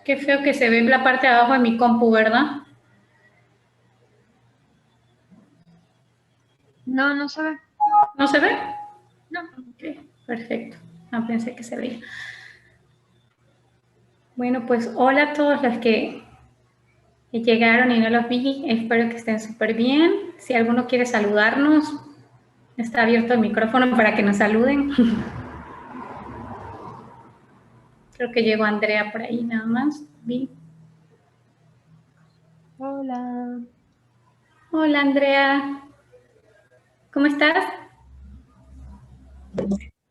Qué feo que se ve la parte de abajo de mi compu, ¿verdad? No, no se ve. ¿No se ve? No. Ok, perfecto. No pensé que se veía. Bueno, pues hola a todos los que llegaron y no los vi. Espero que estén súper bien. Si alguno quiere saludarnos, está abierto el micrófono para que nos saluden. Creo que llegó Andrea por ahí nada más. Vi. Hola. Hola Andrea. ¿Cómo estás?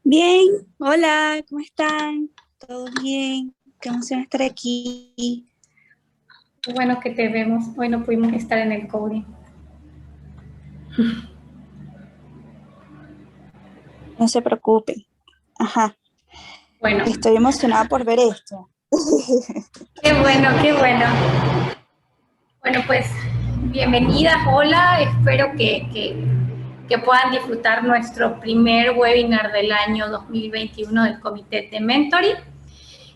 Bien, hola, ¿cómo están? ¿Todo bien? Qué emoción estar aquí. Qué bueno que te vemos. Hoy no pudimos estar en el coding. No se preocupen. Ajá, Bueno, estoy emocionada por ver esto. qué bueno, qué bueno. Bueno, pues bienvenidas, hola. Espero que puedan disfrutar nuestro primer webinar del año 2021 del Comité de Mentoring.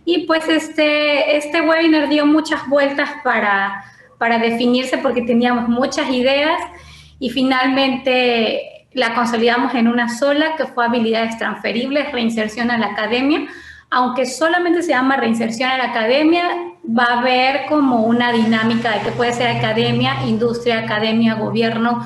Y pues este webinar dio muchas vueltas para definirse porque teníamos muchas ideas y finalmente la consolidamos en una sola, que fue habilidades transferibles, reinserción a la academia. Aunque solamente se llama reinserción a la academia, va a haber como una dinámica de que puede ser academia, industria, academia, gobierno,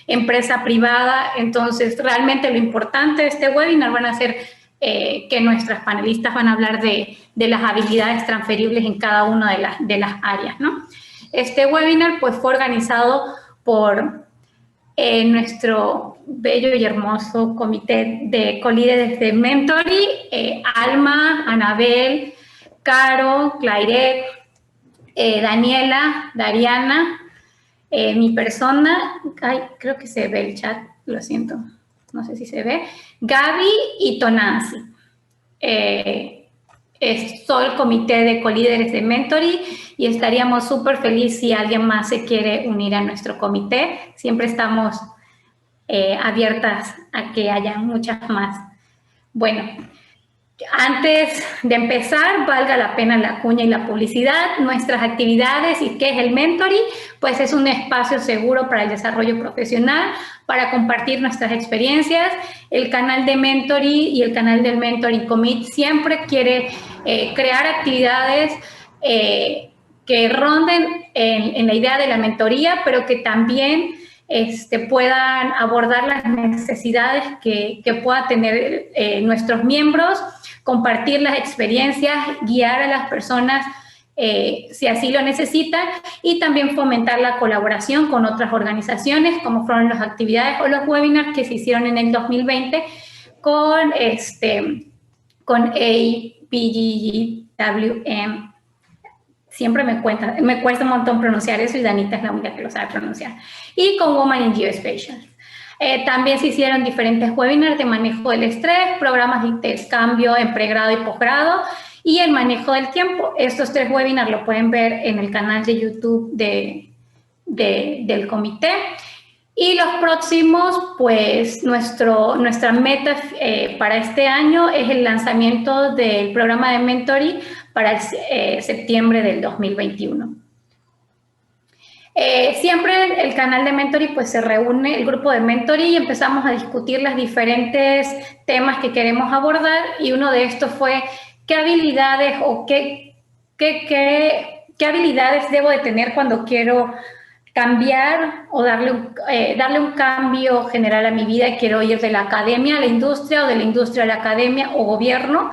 empresa privada. Entonces, realmente lo importante de este webinar van a ser que nuestras panelistas van a hablar de las habilidades transferibles en cada una de las áreas, ¿no? Este webinar pues fue organizado por nuestro bello y hermoso comité de colíderes de Mentoring, Alma, Anabel, Caro, Clairet, Daniela, Dariana, mi persona, ay, creo que se ve el chat, lo siento, no sé si se ve, Gaby y Tonancy. Es todo el comité de colíderes de Mentoring y estaríamos súper felices si alguien más se quiere unir a nuestro comité. Siempre estamos abiertas a que haya muchas más. Bueno, antes de empezar, valga la pena la cuña y la publicidad. Nuestras actividades y qué es el mentoring, pues es un espacio seguro para el desarrollo profesional, para compartir nuestras experiencias. El canal de mentoring y el canal del Mentoring Commit siempre quiere crear actividades que ronden en la idea de la mentoría, pero que también puedan abordar las necesidades que puedan tener nuestros miembros, compartir las experiencias, guiar a las personas si así lo necesitan y también fomentar la colaboración con otras organizaciones, como fueron las actividades o los webinars que se hicieron en el 2020 con APGGWM. Siempre me cuesta un montón pronunciar eso y Danita es la única que lo sabe pronunciar. Y con Women in Geospatial. También se hicieron diferentes webinars de manejo del estrés, programas de intercambio en pregrado y posgrado y el manejo del tiempo. Estos 3 webinars lo pueden ver en el canal de YouTube del comité. Y los próximos, pues nuestra meta para este año es el lanzamiento del programa de mentoring para el septiembre del 2021. Siempre el canal de mentoring pues se reúne, el grupo de mentoring, y empezamos a discutir los diferentes temas que queremos abordar y uno de estos fue qué habilidades o qué habilidades debo de tener cuando quiero cambiar o darle un cambio general a mi vida y quiero ir de la academia a la industria o de la industria a la academia o gobierno.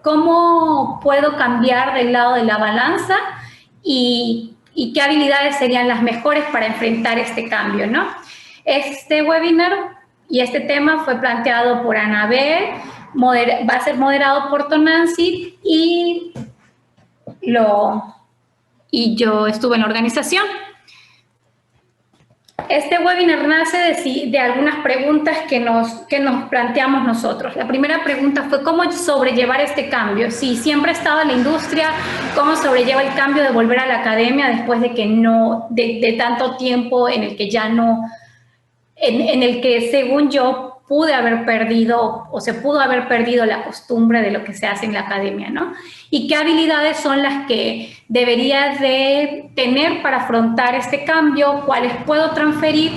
¿Cómo puedo cambiar del lado de la balanza y qué habilidades serían las mejores para enfrentar este cambio, ¿no? Este webinar y este tema fue planteado por Anabel, va a ser moderado por Tonancy y yo estuve en la organización. Este webinar nace de algunas preguntas que nos planteamos nosotros. La primera pregunta fue cómo sobrellevar este cambio. Si siempre he estado en la industria, ¿cómo sobrelleva el cambio de volver a la academia después de que de tanto tiempo en el que ya no, en el que según yo pude haber perdido o se pudo haber perdido la costumbre de lo que se hace en la academia, ¿no? Y qué habilidades son las que debería de tener para afrontar este cambio, cuáles puedo transferir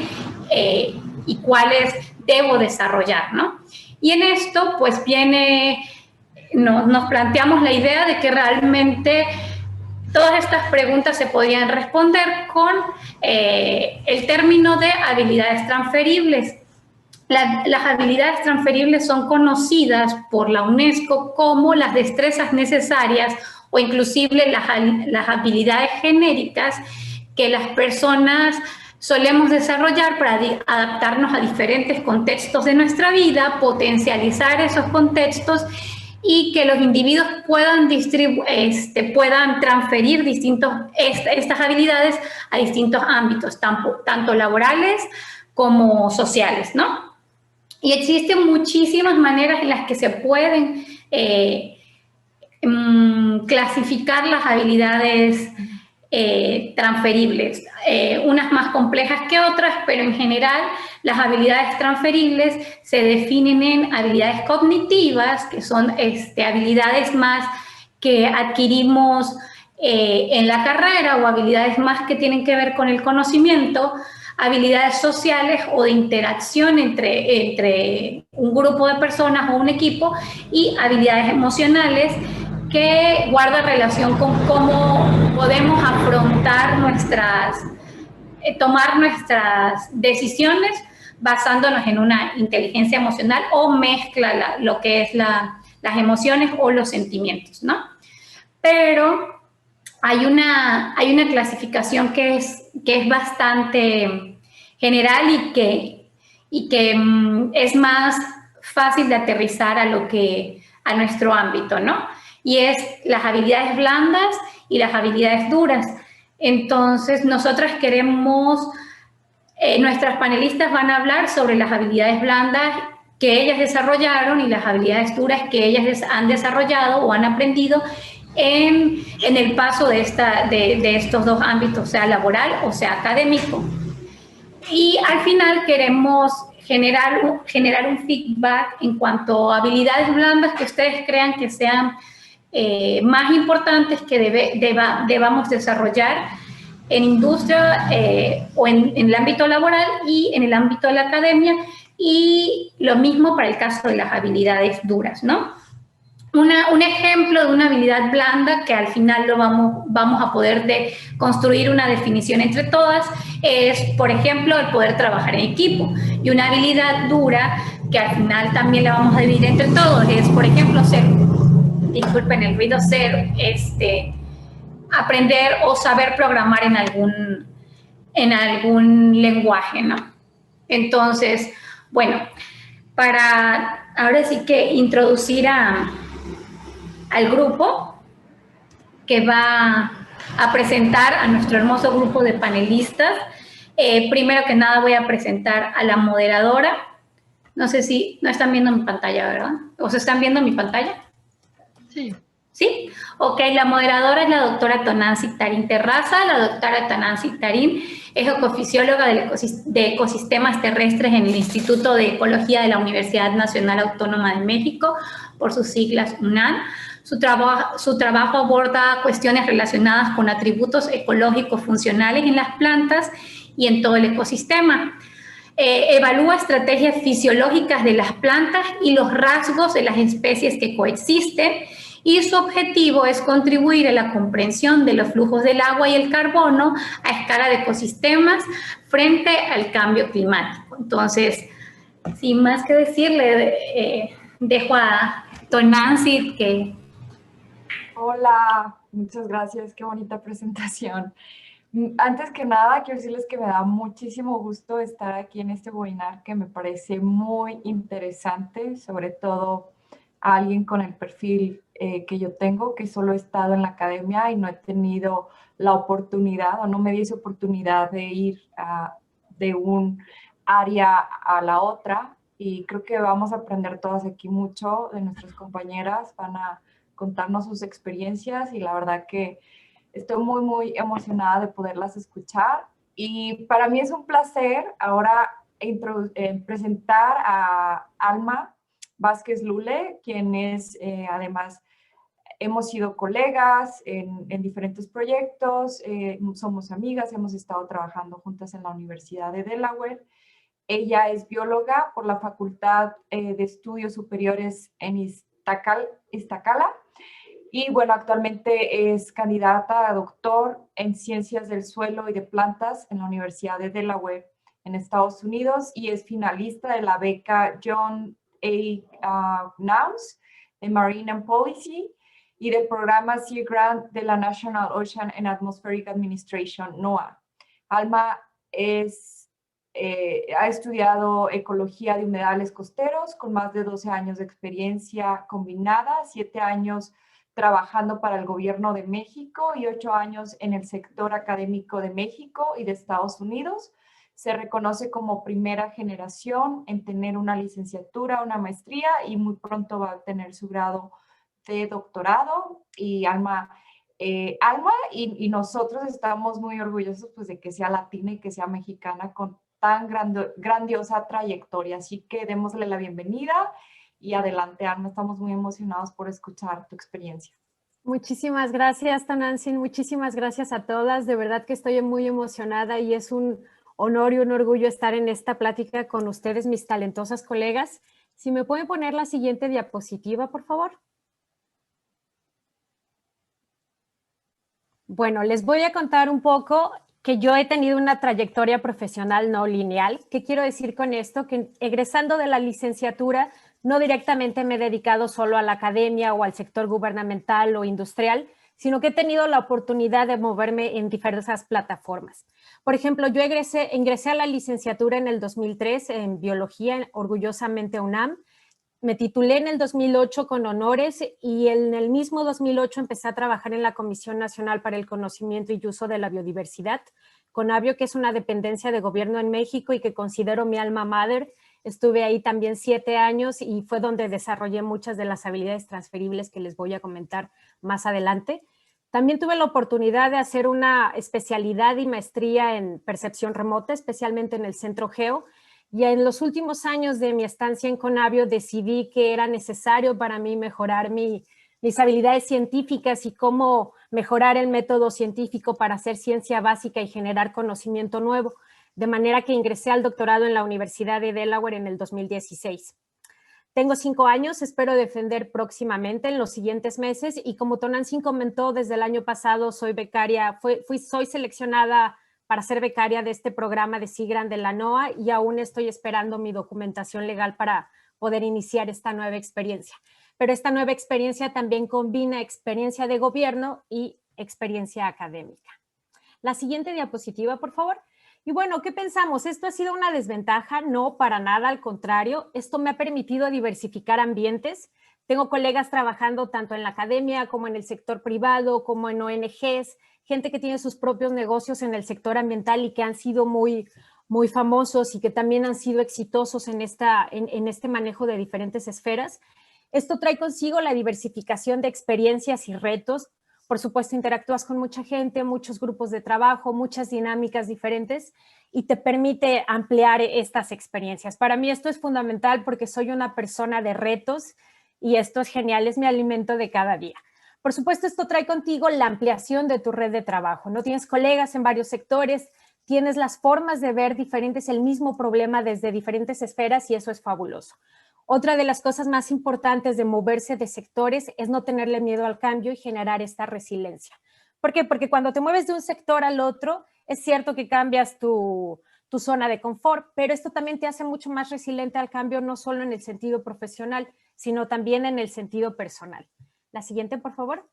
y cuáles debo desarrollar, ¿no? Y en esto, pues nos planteamos la idea de que realmente todas estas preguntas se podían responder con el término de habilidades transferibles. Las habilidades transferibles son conocidas por la UNESCO como las destrezas necesarias o inclusive las habilidades genéricas que las personas solemos desarrollar para adaptarnos a diferentes contextos de nuestra vida, potencializar esos contextos y que los individuos puedan transferir estas habilidades a distintos ámbitos, tanto laborales como sociales, ¿no? Y existen muchísimas maneras en las que se pueden clasificar las habilidades transferibles, unas más complejas que otras, pero en general las habilidades transferibles se definen en habilidades cognitivas, que son habilidades más que adquirimos en la carrera o habilidades más que tienen que ver con el conocimiento, habilidades sociales o de interacción entre un grupo de personas o un equipo y habilidades emocionales que guarda relación con cómo podemos afrontar tomar nuestras decisiones basándonos en una inteligencia emocional o mezcla lo que es las emociones o los sentimientos, ¿no? Pero hay una clasificación que es bastante general y que es más fácil de aterrizar a nuestro ámbito, ¿no? Y es las habilidades blandas y las habilidades duras. Entonces, nosotras nuestras panelistas van a hablar sobre las habilidades blandas que ellas desarrollaron y las habilidades duras que ellas han desarrollado o han aprendido en el paso de estos dos ámbitos, sea laboral o sea académico. Y al final queremos generar un feedback en cuanto a habilidades blandas que ustedes crean que sean más importantes que debamos desarrollar en industria o en el ámbito laboral y en el ámbito de la academia, y lo mismo para el caso de las habilidades duras, ¿no? Un ejemplo de una habilidad blanda que al final vamos a poder construir una definición entre todas es, por ejemplo, el poder trabajar en equipo. Y una habilidad dura que al final también la vamos a dividir entre todos es, por ejemplo, disculpen el ruido, aprender o saber programar en algún lenguaje, ¿no? Entonces, bueno, para ahora sí que introducir al grupo que va a presentar a nuestro hermoso grupo de panelistas. Primero que nada voy a presentar a la moderadora. No sé si no están viendo mi pantalla, ¿verdad? ¿O se están viendo mi pantalla? Sí. ¿Sí? Ok, la moderadora es la doctora Tonancy Tarín Terraza. La doctora Tonancy Tarín es ecofisióloga de ecosistemas terrestres en el Instituto de Ecología de la Universidad Nacional Autónoma de México, por sus siglas UNAM. Su trabajo aborda cuestiones relacionadas con atributos ecológicos funcionales en las plantas y en todo el ecosistema. Evalúa estrategias fisiológicas de las plantas y los rasgos de las especies que coexisten, y su objetivo es contribuir a la comprensión de los flujos del agua y el carbono a escala de ecosistemas frente al cambio climático. Entonces, sin más que decirle, dejo a Tonancy que... Hola, muchas gracias, qué bonita presentación. Antes que nada, quiero decirles que me da muchísimo gusto estar aquí en este webinar, que me parece muy interesante, sobre todo a alguien con el perfil que yo tengo, que solo he estado en la academia y no he tenido la oportunidad o no me di esa oportunidad de ir de un área a la otra, y creo que vamos a aprender todas aquí mucho de nuestras compañeras, van a contarnos sus experiencias y la verdad que estoy muy, muy emocionada de poderlas escuchar. Y para mí es un placer ahora presentar a Alma Vázquez Lule, quien es además, hemos sido colegas en diferentes proyectos, somos amigas, hemos estado trabajando juntas en la Universidad de Delaware. Ella es bióloga por la Facultad de Estudios Superiores en Iztacala. Y bueno, actualmente es candidata a doctor en Ciencias del Suelo y de Plantas en la Universidad de Delaware en Estados Unidos y es finalista de la beca John A. Knauss de Marine and Policy y del programa Sea Grant de la National Ocean and Atmospheric Administration, NOAA. Alma ha estudiado ecología de humedales costeros con más de 12 años de experiencia combinada, 7 años trabajando para el gobierno de México y 8 años en el sector académico de México y de Estados Unidos. Se reconoce como primera generación en tener una licenciatura, una maestría y muy pronto va a tener su grado de doctorado. Y Alma y nosotros estamos muy orgullosos pues, de que sea latina y que sea mexicana con tan grandiosa trayectoria. Así que démosle la bienvenida. Y adelante, Alma, estamos muy emocionados por escuchar tu experiencia. Muchísimas gracias, Tonantzin. Muchísimas gracias a todas. De verdad que estoy muy emocionada y es un honor y un orgullo estar en esta plática con ustedes, mis talentosas colegas. Si me pueden poner la siguiente diapositiva, por favor. Bueno, les voy a contar un poco que yo he tenido una trayectoria profesional no lineal. ¿Qué quiero decir con esto? Que egresando de la licenciatura, no directamente me he dedicado solo a la academia o al sector gubernamental o industrial, sino que he tenido la oportunidad de moverme en diversas plataformas. Por ejemplo, yo ingresé a la licenciatura en el 2003 en biología, orgullosamente UNAM. Me titulé en el 2008 con honores y en el mismo 2008 empecé a trabajar en la Comisión Nacional para el Conocimiento y Uso de la Biodiversidad, CONABIO, que es una dependencia de gobierno en México y que considero mi alma mater. Estuve ahí también 7 años y fue donde desarrollé muchas de las habilidades transferibles que les voy a comentar más adelante. También tuve la oportunidad de hacer una especialidad y maestría en percepción remota, especialmente en el Centro Geo. Y en los últimos años de mi estancia en CONABIO decidí que era necesario para mí mejorar mis habilidades científicas y cómo mejorar el método científico para hacer ciencia básica y generar conocimiento nuevo, de manera que ingresé al doctorado en la Universidad de Delaware en el 2016. Tengo 5 años, espero defender próximamente en los siguientes meses y como Tonantzin comentó, desde el año pasado soy becaria, soy seleccionada para ser becaria de este programa de Sea Grant de la NOAA y aún estoy esperando mi documentación legal para poder iniciar esta nueva experiencia. Pero esta nueva experiencia también combina experiencia de gobierno y experiencia académica. La siguiente diapositiva, por favor. Y bueno, ¿qué pensamos? ¿Esto ha sido una desventaja? No, para nada, al contrario. Esto me ha permitido diversificar ambientes. Tengo colegas trabajando tanto en la academia como en el sector privado, como en ONGs, gente que tiene sus propios negocios en el sector ambiental y que han sido muy famosos y que también han sido exitosos en este manejo de diferentes esferas. Esto trae consigo la diversificación de experiencias y retos. Por supuesto, interactúas con mucha gente, muchos grupos de trabajo, muchas dinámicas diferentes y te permite ampliar estas experiencias. Para mí esto es fundamental porque soy una persona de retos y esto es genial, es mi alimento de cada día. Por supuesto, esto trae contigo la ampliación de tu red de trabajo, ¿no? Tienes colegas en varios sectores, tienes las formas de ver diferentes, el mismo problema desde diferentes esferas y eso es fabuloso. Otra de las cosas más importantes de moverse de sectores es no tenerle miedo al cambio y generar esta resiliencia. ¿Por qué? Porque cuando te mueves de un sector al otro, es cierto que cambias tu zona de confort, pero esto también te hace mucho más resiliente al cambio, no solo en el sentido profesional, sino también en el sentido personal. La siguiente, por favor.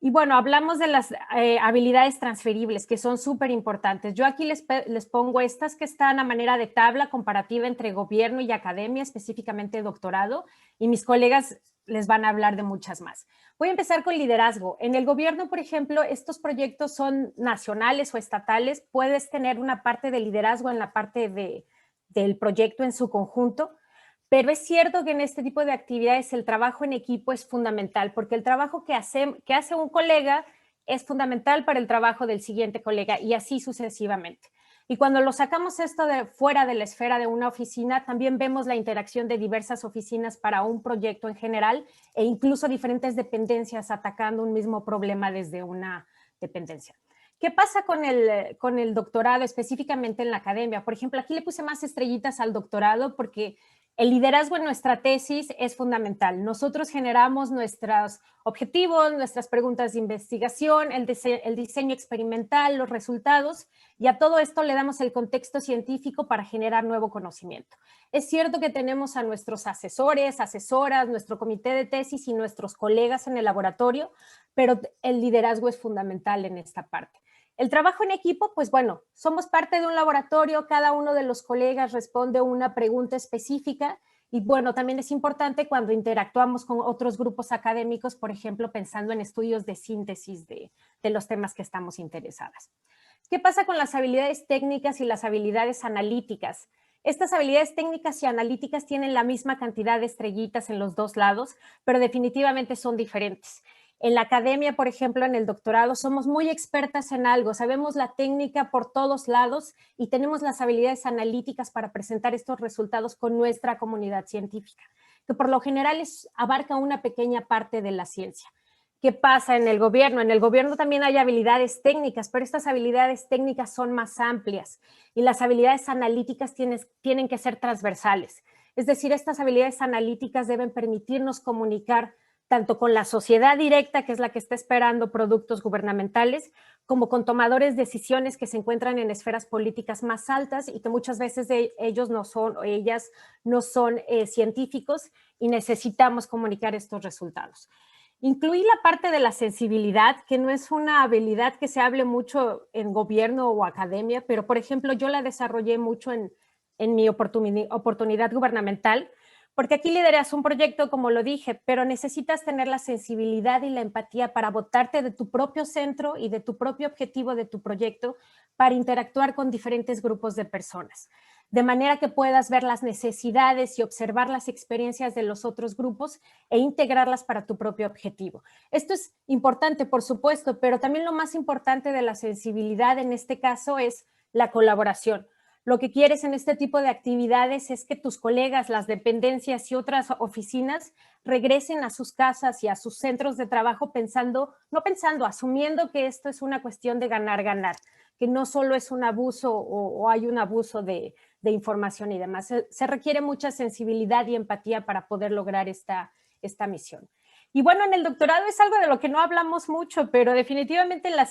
Y bueno, hablamos de las habilidades transferibles que son súper importantes. Yo aquí les pongo estas que están a manera de tabla comparativa entre gobierno y academia, específicamente doctorado, y mis colegas les van a hablar de muchas más. Voy a empezar con liderazgo. En el gobierno, por ejemplo, estos proyectos son nacionales o estatales. Puedes tener una parte de liderazgo en la parte del proyecto en su conjunto. Pero es cierto que en este tipo de actividades el trabajo en equipo es fundamental porque el trabajo que hace un colega es fundamental para el trabajo del siguiente colega y así sucesivamente. Y cuando lo sacamos esto de fuera de la esfera de una oficina, también vemos la interacción de diversas oficinas para un proyecto en general e incluso diferentes dependencias atacando un mismo problema desde una dependencia. ¿Qué pasa con el doctorado, específicamente en la academia? Por ejemplo, aquí le puse más estrellitas al doctorado porque el liderazgo en nuestra tesis es fundamental. Nosotros generamos nuestros objetivos, nuestras preguntas de investigación, el diseño experimental, los resultados, y a todo esto le damos el contexto científico para generar nuevo conocimiento. Es cierto que tenemos a nuestros asesores, asesoras, nuestro comité de tesis y nuestros colegas en el laboratorio, pero el liderazgo es fundamental en esta parte. El trabajo en equipo, pues bueno, somos parte de un laboratorio, cada uno de los colegas responde una pregunta específica y bueno, también es importante cuando interactuamos con otros grupos académicos, por ejemplo, pensando en estudios de síntesis de los temas que estamos interesadas. ¿Qué pasa con las habilidades técnicas y las habilidades analíticas? Estas habilidades técnicas y analíticas tienen la misma cantidad de estrellitas en los dos lados, pero definitivamente son diferentes. En la academia, por ejemplo, en el doctorado, somos muy expertas en algo, sabemos la técnica por todos lados y tenemos las habilidades analíticas para presentar estos resultados con nuestra comunidad científica, que por lo general abarca una pequeña parte de la ciencia. ¿Qué pasa en el gobierno? En el gobierno también hay habilidades técnicas, pero estas habilidades técnicas son más amplias y las habilidades analíticas tienen que ser transversales. Es decir, estas habilidades analíticas deben permitirnos comunicar tanto con la sociedad directa, que es la que está esperando productos gubernamentales, como con tomadores de decisiones que se encuentran en esferas políticas más altas y que muchas veces ellos no son o ellas no son científicos y necesitamos comunicar estos resultados. Incluí la parte de la sensibilidad, que no es una habilidad que se hable mucho en gobierno o academia, pero por ejemplo yo la desarrollé mucho en mi oportunidad gubernamental, porque aquí lideras un proyecto, como lo dije, pero necesitas tener la sensibilidad y la empatía para botarte de tu propio centro y de tu propio objetivo de tu proyecto para interactuar con diferentes grupos de personas, de manera que puedas ver las necesidades y observar las experiencias de los otros grupos e integrarlas para tu propio objetivo. Esto es importante, por supuesto, pero también lo más importante de la sensibilidad en este caso es la colaboración. Lo que quieres en este tipo de actividades es que tus colegas, las dependencias y otras oficinas regresen a sus casas y a sus centros de trabajo asumiendo que esto es una cuestión de ganar, que no solo es un abuso o hay un abuso de información y demás. Se requiere mucha sensibilidad y empatía para poder lograr esta misión. Y bueno, en el doctorado es algo de lo que no hablamos mucho, pero definitivamente los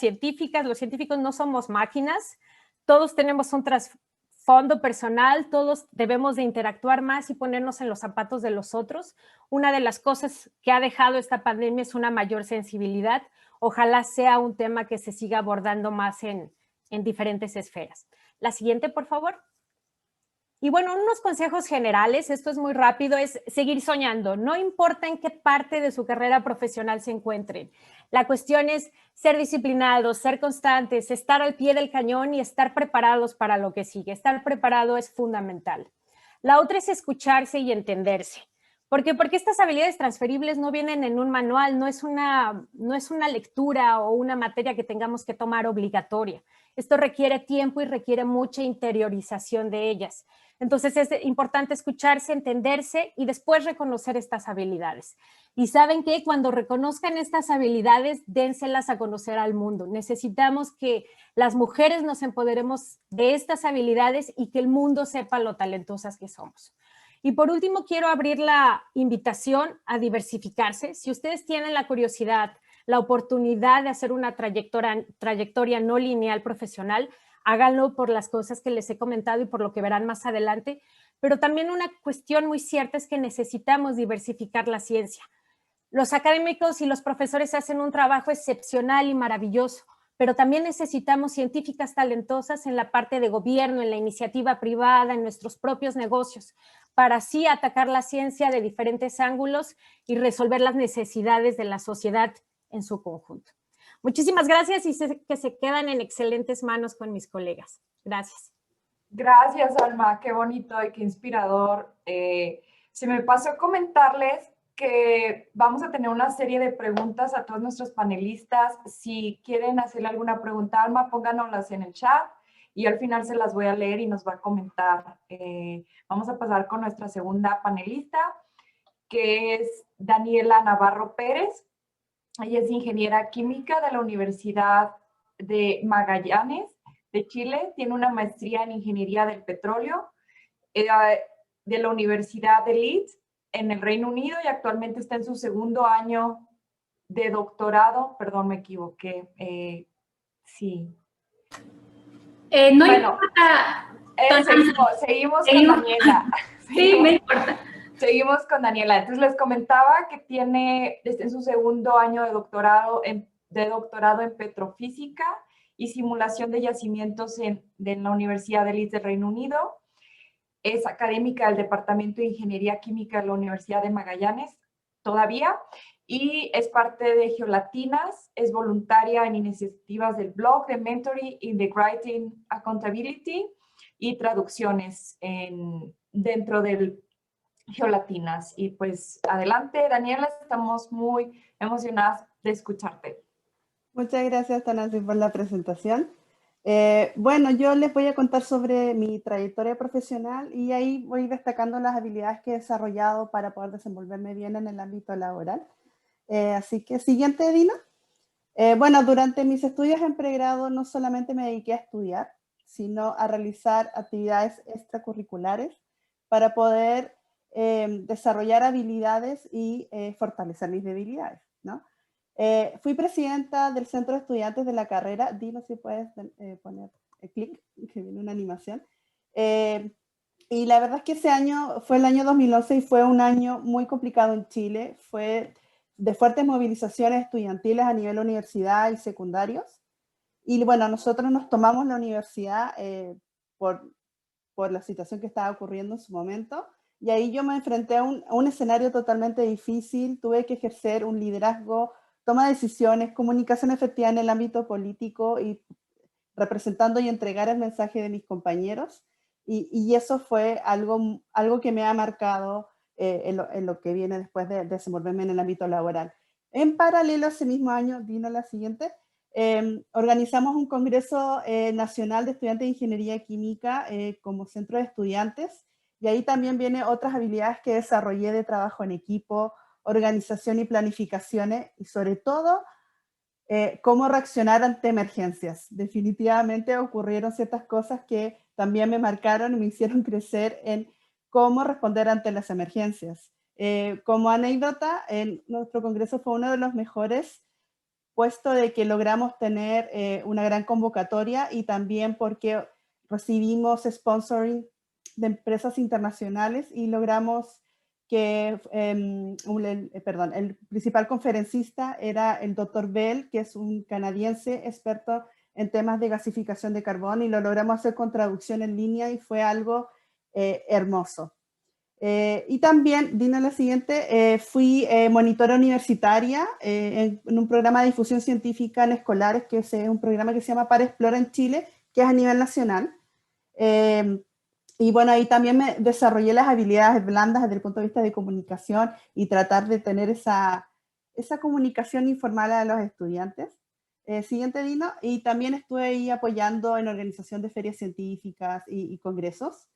científicos no somos máquinas, todos tenemos un trasfondo personal, todos debemos de interactuar más y ponernos en los zapatos de los otros. Una de las cosas que ha dejado esta pandemia es una mayor sensibilidad. Ojalá sea un tema que se siga abordando más en diferentes esferas. La siguiente, por favor. Y bueno, unos consejos generales, esto es muy rápido, es seguir soñando. No importa en qué parte de su carrera profesional se encuentren. La cuestión es ser disciplinados, ser constantes, estar al pie del cañón y estar preparados para lo que sigue. Estar preparado es fundamental. La otra es escucharse y entenderse. Porque estas habilidades transferibles no vienen en un manual, no es una lectura o una materia que tengamos que tomar obligatoria. Esto requiere tiempo y requiere mucha interiorización de ellas. Entonces es importante escucharse, entenderse y después reconocer estas habilidades. Y saben que cuando reconozcan estas habilidades, dénselas a conocer al mundo. Necesitamos que las mujeres nos empoderemos de estas habilidades y que el mundo sepa lo talentosas que somos. Y por último, quiero abrir la invitación a diversificarse. Si ustedes tienen la curiosidad, la oportunidad de hacer una trayectoria no lineal profesional, háganlo por las cosas que les he comentado y por lo que verán más adelante. Pero también una cuestión muy cierta es que necesitamos diversificar la ciencia. Los académicos y los profesores hacen un trabajo excepcional y maravilloso, pero también necesitamos científicas talentosas en la parte de gobierno, en la iniciativa privada, en nuestros propios negocios, para así atacar la ciencia de diferentes ángulos y resolver las necesidades de la sociedad en su conjunto. Muchísimas gracias y sé que se quedan en excelentes manos con mis colegas. Gracias. Gracias, Alma. Qué bonito y qué inspirador. Se me pasó comentarles que vamos a tener una serie de preguntas a todos nuestros panelistas. Si quieren hacerle alguna pregunta a Alma, pónganoslas en el chat y al final se las voy a leer y nos va a comentar. Vamos a pasar con nuestra segunda panelista, que es Daniela Navarro Pérez. Ella es ingeniera química de la Universidad de Magallanes de Chile, tiene una maestría en ingeniería del petróleo de la Universidad de Leeds en el Reino Unido y actualmente está en su segundo año de doctorado. Perdón, me equivoqué. Sí. No bueno, importa. Seguimos con Daniela. Sí, no importa. Seguimos con Daniela. Entonces les comentaba que está en su segundo año de doctorado en petrofísica y simulación de yacimientos de la Universidad de Leeds del Reino Unido. Es académica del Departamento de Ingeniería Química de la Universidad de Magallanes todavía y es parte de Geolatinas, es voluntaria en iniciativas del blog de Mentoring, Integrating Accountability y traducciones dentro del Geolatinas. Y pues adelante, Daniela, estamos muy emocionadas de escucharte. Muchas gracias, Tanasi, por la presentación. Bueno, yo les voy a contar sobre mi trayectoria profesional y ahí voy destacando las habilidades que he desarrollado para poder desenvolverme bien en el ámbito laboral. Así que, siguiente, Dina. Bueno, durante mis estudios en pregrado no solamente me dediqué a estudiar, sino a realizar actividades extracurriculares para poder desarrollar habilidades y fortalecer mis debilidades, ¿no? Fui presidenta del Centro de Estudiantes de la carrera. Dino, si puedes poner el clic, que viene una animación. Y la verdad es que ese año fue el año 2011 y fue un año muy complicado en Chile. Fue de fuertes movilizaciones estudiantiles a nivel universidad y secundarios. Y bueno, nosotros nos tomamos la universidad por la situación que estaba ocurriendo en su momento. Y ahí yo me enfrenté a un escenario totalmente difícil. Tuve que ejercer un liderazgo, toma de decisiones, comunicación efectiva en el ámbito político y representando y entregar el mensaje de mis compañeros. Y eso fue algo que me ha marcado en lo que viene después de desenvolverme en el ámbito laboral. En paralelo, ese mismo año, vino la siguiente, organizamos un Congreso Nacional de Estudiantes de Ingeniería Química como centro de estudiantes, y ahí también vienen otras habilidades que desarrollé de trabajo en equipo, organización y planificaciones, y sobre todo, cómo reaccionar ante emergencias. Definitivamente ocurrieron ciertas cosas que también me marcaron y me hicieron crecer en cómo responder ante las emergencias. Como anécdota, en nuestro congreso fue uno de los mejores, puesto de que logramos tener una gran convocatoria y también porque recibimos sponsoring de empresas internacionales y logramos que, el principal conferencista era el Dr. Bell, que es un canadiense experto en temas de gasificación de carbón, y lo logramos hacer con traducción en línea y fue algo hermoso. Y también, Dina, la siguiente, fui monitora universitaria en un programa de difusión científica en escolares, que es un programa que se llama Para Explora en Chile, que es a nivel nacional. Y bueno, ahí también me desarrollé las habilidades blandas desde el punto de vista de comunicación y tratar de tener esa comunicación informal a los estudiantes. Siguiente, Dino. Y también estuve ahí apoyando en organización de ferias científicas y congresos.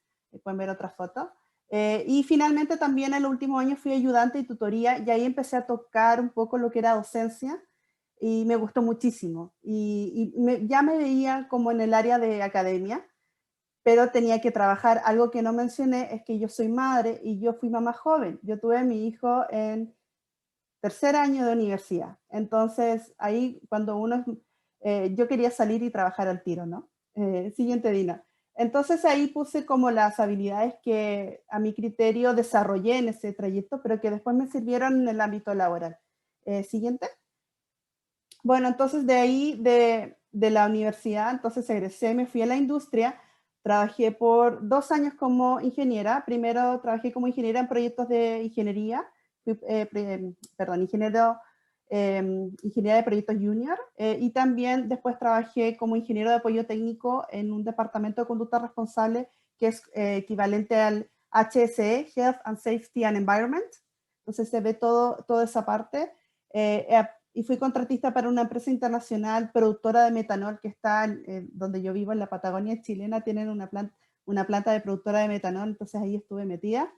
Pueden ver otra foto. Y finalmente también en el último año fui ayudante y tutoría, y ahí empecé a tocar un poco lo que era docencia y me gustó muchísimo. Ya me veía como en el área de academia, pero tenía que trabajar. Algo que no mencioné es que yo soy madre y yo fui mamá joven. Yo tuve a mi hijo en tercer año de universidad. Entonces, ahí cuando yo quería salir y trabajar al tiro, ¿no? Siguiente, Dina. Entonces, ahí puse como las habilidades que a mi criterio desarrollé en ese trayecto, pero que después me sirvieron en el ámbito laboral. Siguiente. Bueno, entonces de ahí, de la universidad, entonces egresé, me fui a la industria. Trabajé por 2 años como ingeniera. Primero trabajé como ingeniera en proyectos de ingeniería, ingeniería de proyectos junior, y también después trabajé como ingeniero de apoyo técnico en un departamento de conducta responsable que es equivalente al HSE, Health and Safety and Environment. Entonces se ve toda esa parte. y fui contratista para una empresa internacional productora de metanol que está donde yo vivo, en la Patagonia chilena. Tienen una planta de productora de metanol, entonces ahí estuve metida.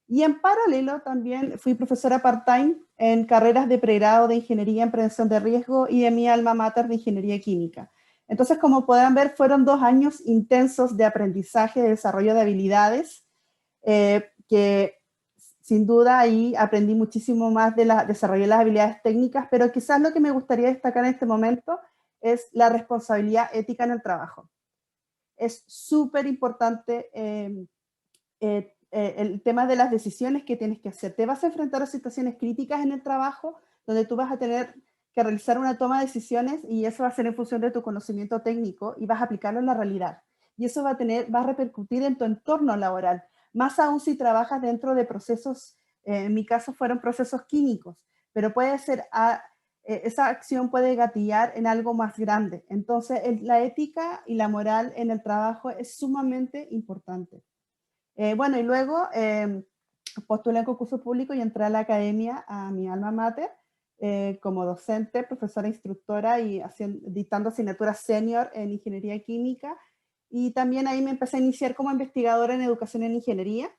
Y en paralelo también fui profesora part-time en carreras de pregrado de Ingeniería en Prevención de Riesgo y en mi alma mater de Ingeniería Química. Entonces, como podrán ver, fueron 2 años intensos de aprendizaje, de desarrollo de habilidades, que sin duda ahí aprendí muchísimo más desarrollé las habilidades técnicas, pero quizás lo que me gustaría destacar en este momento es la responsabilidad ética en el trabajo. Es súper importante el tema de las decisiones que tienes que hacer. Te vas a enfrentar a situaciones críticas en el trabajo, donde tú vas a tener que realizar una toma de decisiones y eso va a ser en función de tu conocimiento técnico y vas a aplicarlo en la realidad. Y eso va a repercutir en tu entorno laboral. Más aún si trabajas dentro de procesos, en mi caso fueron procesos químicos, pero puede ser, esa acción puede gatillar en algo más grande. Entonces, la ética y la moral en el trabajo es sumamente importante. Bueno, y luego postulé en concurso público y entré a la academia, a mi alma mater, como docente, profesora instructora y dictando asignaturas senior en ingeniería química. Y también ahí me empecé a iniciar como investigadora en educación en ingeniería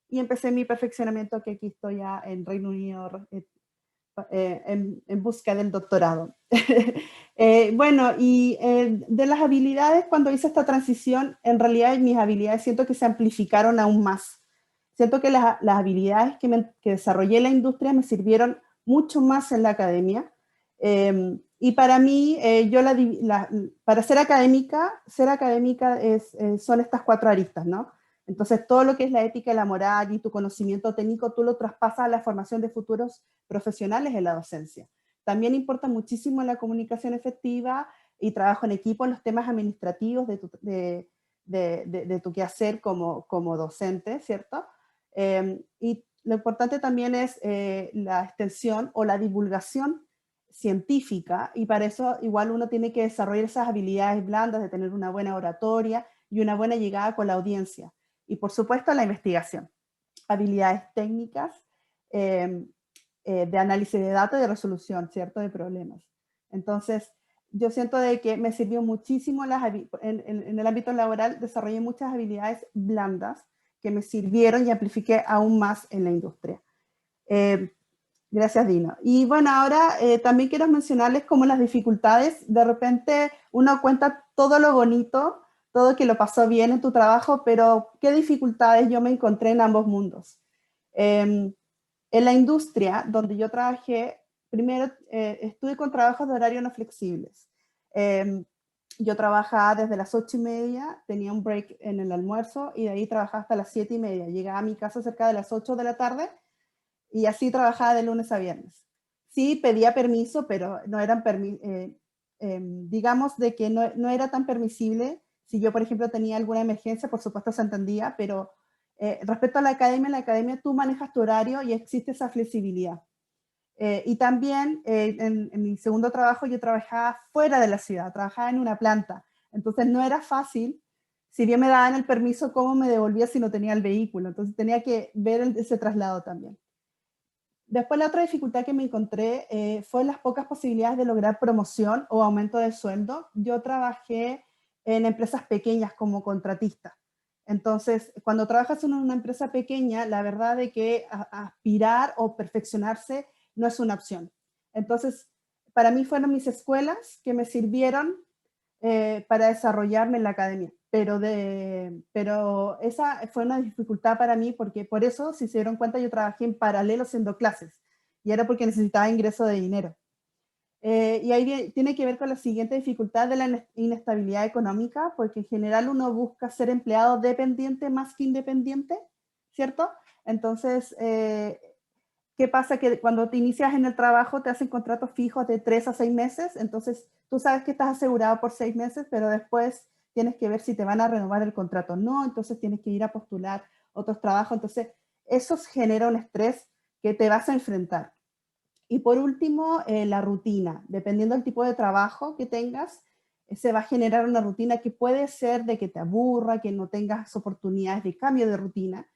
y empecé mi perfeccionamiento, que aquí estoy ya en Reino Unido en busca del doctorado. Bueno, y de las habilidades, cuando hice esta transición, en realidad mis habilidades siento que se amplificaron aún más. Siento que las habilidades que desarrollé en la industria me sirvieron mucho más en la academia. Y para mí, para ser académica son estas 4 aristas, ¿no? Entonces, todo lo que es la ética y la moral y tu conocimiento técnico, tú lo traspasas a la formación de futuros profesionales en la docencia. También importa muchísimo la comunicación efectiva y trabajo en equipo en los temas administrativos de tu quehacer como docente, ¿cierto? Y lo importante también es la extensión o la divulgación científica, y para eso igual uno tiene que desarrollar esas habilidades blandas de tener una buena oratoria y una buena llegada con la audiencia. Y por supuesto la investigación, habilidades técnicas de análisis de datos y de resolución, ¿cierto?, de problemas. Entonces, yo siento de que me sirvió muchísimo en el ámbito laboral, desarrollé muchas habilidades blandas que me sirvieron y amplifiqué aún más en la industria. Gracias, Dino. Y bueno, ahora también quiero mencionarles como las dificultades. De repente uno cuenta todo lo bonito, todo que lo pasó bien en tu trabajo, pero ¿qué dificultades yo me encontré en ambos mundos? En la industria donde yo trabajé, primero estuve con trabajos de horario no flexibles. Yo trabajaba desde las 8:30, tenía un break en el almuerzo y de ahí trabajaba hasta las 7:30. Llegaba a mi casa cerca de las 8 de la tarde y así trabajaba de lunes a viernes. Sí, pedía permiso, pero no eran digamos de que no era tan permisible. Si yo, por ejemplo, tenía alguna emergencia, por supuesto se entendía, pero respecto a en la academia tú manejas tu horario y existe esa flexibilidad. Y también en mi segundo trabajo yo trabajaba fuera de la ciudad, trabajaba en una planta. Entonces no era fácil, si bien me daban el permiso, cómo me devolvía si no tenía el vehículo. Entonces tenía que ver ese traslado también. Después la otra dificultad que me encontré fue las pocas posibilidades de lograr promoción o aumento de sueldo. Yo trabajé en empresas pequeñas como contratista. Entonces, cuando trabajas en una empresa pequeña, la verdad de que aspirar o perfeccionarse no es una opción. Entonces, para mí fueron mis escuelas que me sirvieron para desarrollarme en la academia. Pero esa fue una dificultad para mí porque por eso, si se dieron cuenta, yo trabajé en paralelo haciendo clases y era porque necesitaba ingreso de dinero. Y ahí tiene que ver con la siguiente dificultad de la inestabilidad económica, porque en general uno busca ser empleado dependiente más que independiente, ¿cierto? Entonces, ¿qué pasa? Que cuando te inicias en el trabajo te hacen contratos fijos de 3 a 6 meses, entonces tú sabes que estás asegurado por 6 meses, pero después tienes que ver si te van a renovar el contrato o no, entonces tienes que ir a postular otros trabajos, entonces eso genera un estrés que te vas a enfrentar. Y por último, la rutina. Dependiendo del tipo de trabajo que tengas, se va a generar una rutina que puede ser de que te aburra, que no tengas oportunidades de cambio de rutina,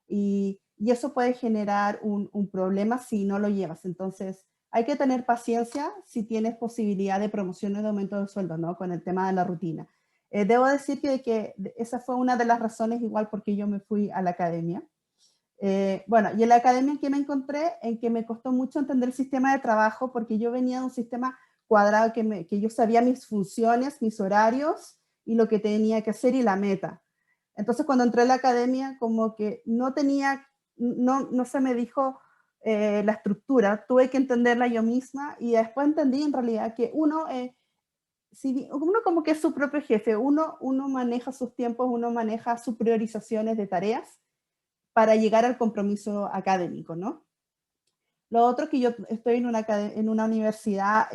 y eso puede generar un problema si no lo llevas. Entonces, hay que tener paciencia si tienes posibilidad de promoción o de aumento de sueldo, ¿no? Con el tema de la rutina. Debo decir que esa fue una de las razones igual porque yo me fui a la academia. Bueno, y en la academia que me encontré, en que me costó mucho entender el sistema de trabajo porque yo venía de un sistema cuadrado que yo sabía mis funciones, mis horarios y lo que tenía que hacer y la meta. Entonces cuando entré a la academia como que no se me dijo la estructura, tuve que entenderla yo misma y después entendí en realidad que uno como que es su propio jefe, uno maneja sus tiempos, uno maneja sus priorizaciones de tareas para llegar al compromiso académico, ¿no? Lo otro es que yo estoy en una universidad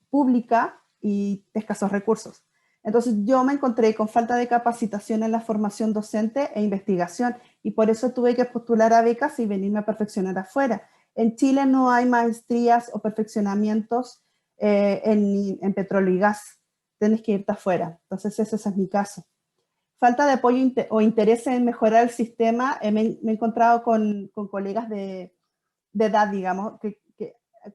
pública y de escasos recursos. Entonces yo me encontré con falta de capacitación en la formación docente e investigación y por eso tuve que postular a becas y venirme a perfeccionar afuera. En Chile no hay maestrías o perfeccionamientos en petróleo y gas. Tienes que irte afuera. Entonces ese es mi caso. Falta de apoyo o interés en mejorar el sistema. Me he encontrado con colegas de edad, digamos, que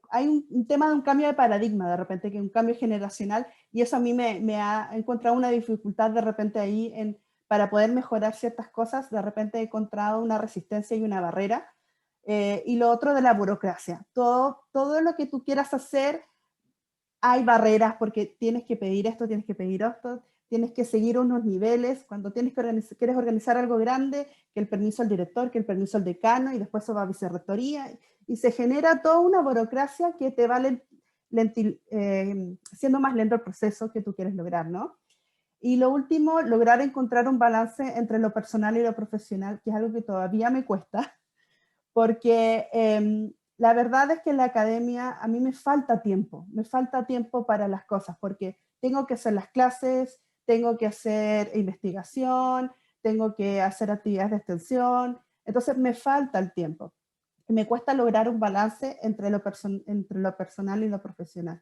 hay un tema de un cambio de paradigma de repente, que un cambio generacional, y eso a mí me ha encontrado una dificultad de repente ahí para poder mejorar ciertas cosas. De repente he encontrado una resistencia y una barrera. Y lo otro de la burocracia. Todo lo que tú quieras hacer, hay barreras porque tienes que pedir esto, tienes que pedir esto, tienes que seguir unos niveles. Cuando quieres organizar algo grande, que el permiso al director, que el permiso al decano, y después eso va a vicerrectoría, y se genera toda una burocracia que te va siendo más lento el proceso que tú quieres lograr, ¿no? Y lo último, lograr encontrar un balance entre lo personal y lo profesional, que es algo que todavía me cuesta, porque la verdad es que en la academia a mí me falta tiempo para las cosas, porque tengo que hacer las clases, tengo que hacer investigación, tengo que hacer actividades de extensión, entonces me falta el tiempo. Me cuesta lograr un balance entre lo personal y lo profesional.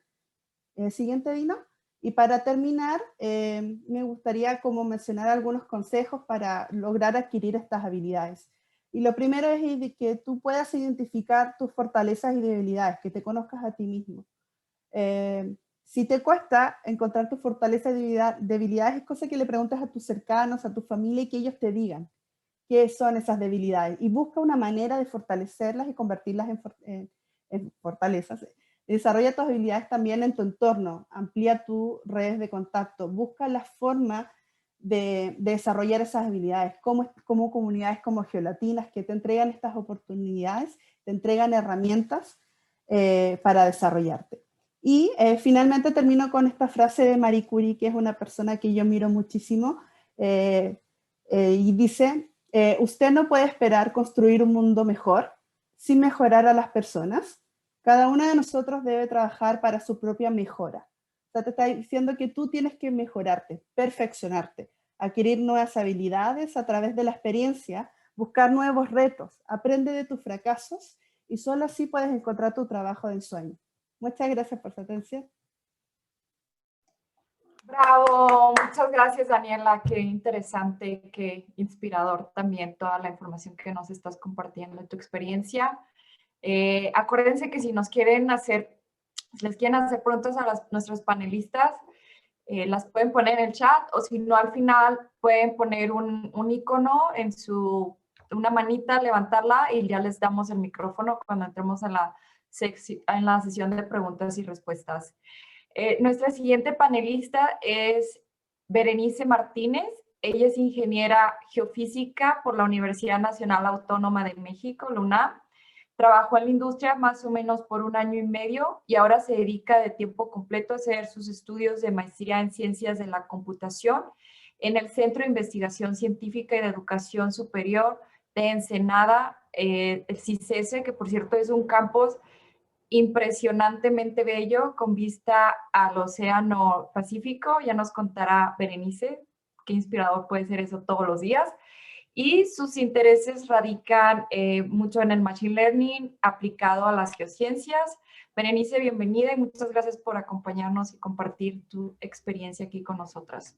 Siguiente, Dino. Y para terminar, me gustaría como mencionar algunos consejos para lograr adquirir estas habilidades. Y lo primero es que tú puedas identificar tus fortalezas y debilidades, que te conozcas a ti mismo. Si te cuesta encontrar tus fortalezas y debilidades, es cosa que le preguntes a tus cercanos, a tu familia, y que ellos te digan qué son esas debilidades. Y busca una manera de fortalecerlas y convertirlas en fortalezas. Desarrolla tus habilidades también en tu entorno. Amplía tus redes de contacto. Busca la forma de desarrollar esas habilidades, como comunidades como Geolatinas, que te entregan estas oportunidades, te entregan herramientas para desarrollarte. Y finalmente termino con esta frase de Marie Curie, que es una persona que yo miro muchísimo, y dice, usted no puede esperar construir un mundo mejor sin mejorar a las personas. Cada uno de nosotros debe trabajar para su propia mejora. O sea, te está diciendo que tú tienes que mejorarte, perfeccionarte, adquirir nuevas habilidades a través de la experiencia, buscar nuevos retos, aprende de tus fracasos y solo así puedes encontrar tu trabajo de ensueño. Muchas gracias por su atención. Bravo, muchas gracias, Daniela. Qué interesante, qué inspirador también toda la información que nos estás compartiendo de tu experiencia. Acuérdense que si les quieren hacer preguntas a nuestros panelistas, las pueden poner en el chat, o si no, al final pueden poner un icono en una manita, levantarla y ya les damos el micrófono cuando entremos en la sesión de preguntas y respuestas. Nuestra siguiente panelista es Berenice Martínez. Ella es ingeniera geofísica por la Universidad Nacional Autónoma de México, la UNAM. Trabajó en la industria más o menos por 1 año y medio y ahora se dedica de tiempo completo a hacer sus estudios de maestría en Ciencias de la Computación en el Centro de Investigación Científica y de Educación Superior de Ensenada, el CICESE, que por cierto es un campus impresionantemente bello con vista al Océano Pacífico. Ya nos contará Berenice qué inspirador puede ser eso todos los días. Y sus intereses radican mucho en el Machine Learning aplicado a las geociencias. Berenice, bienvenida y muchas gracias por acompañarnos y compartir tu experiencia aquí con nosotras.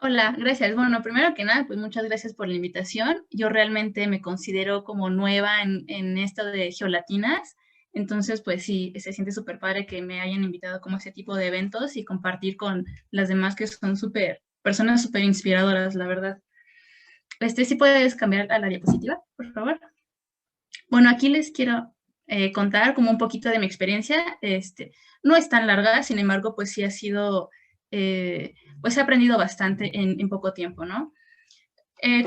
Hola, gracias. Bueno, primero que nada, pues muchas gracias por la invitación. Yo realmente me considero como nueva en esto de Geolatinas. Entonces, pues sí, se siente súper padre que me hayan invitado como a ese tipo de eventos y compartir con las demás que son personas súper inspiradoras, la verdad. ¿Sí puedes cambiar a la diapositiva, por favor? Bueno, aquí les quiero contar como un poquito de mi experiencia. No es tan larga, sin embargo, pues sí ha sido, pues he aprendido bastante en poco tiempo, ¿no?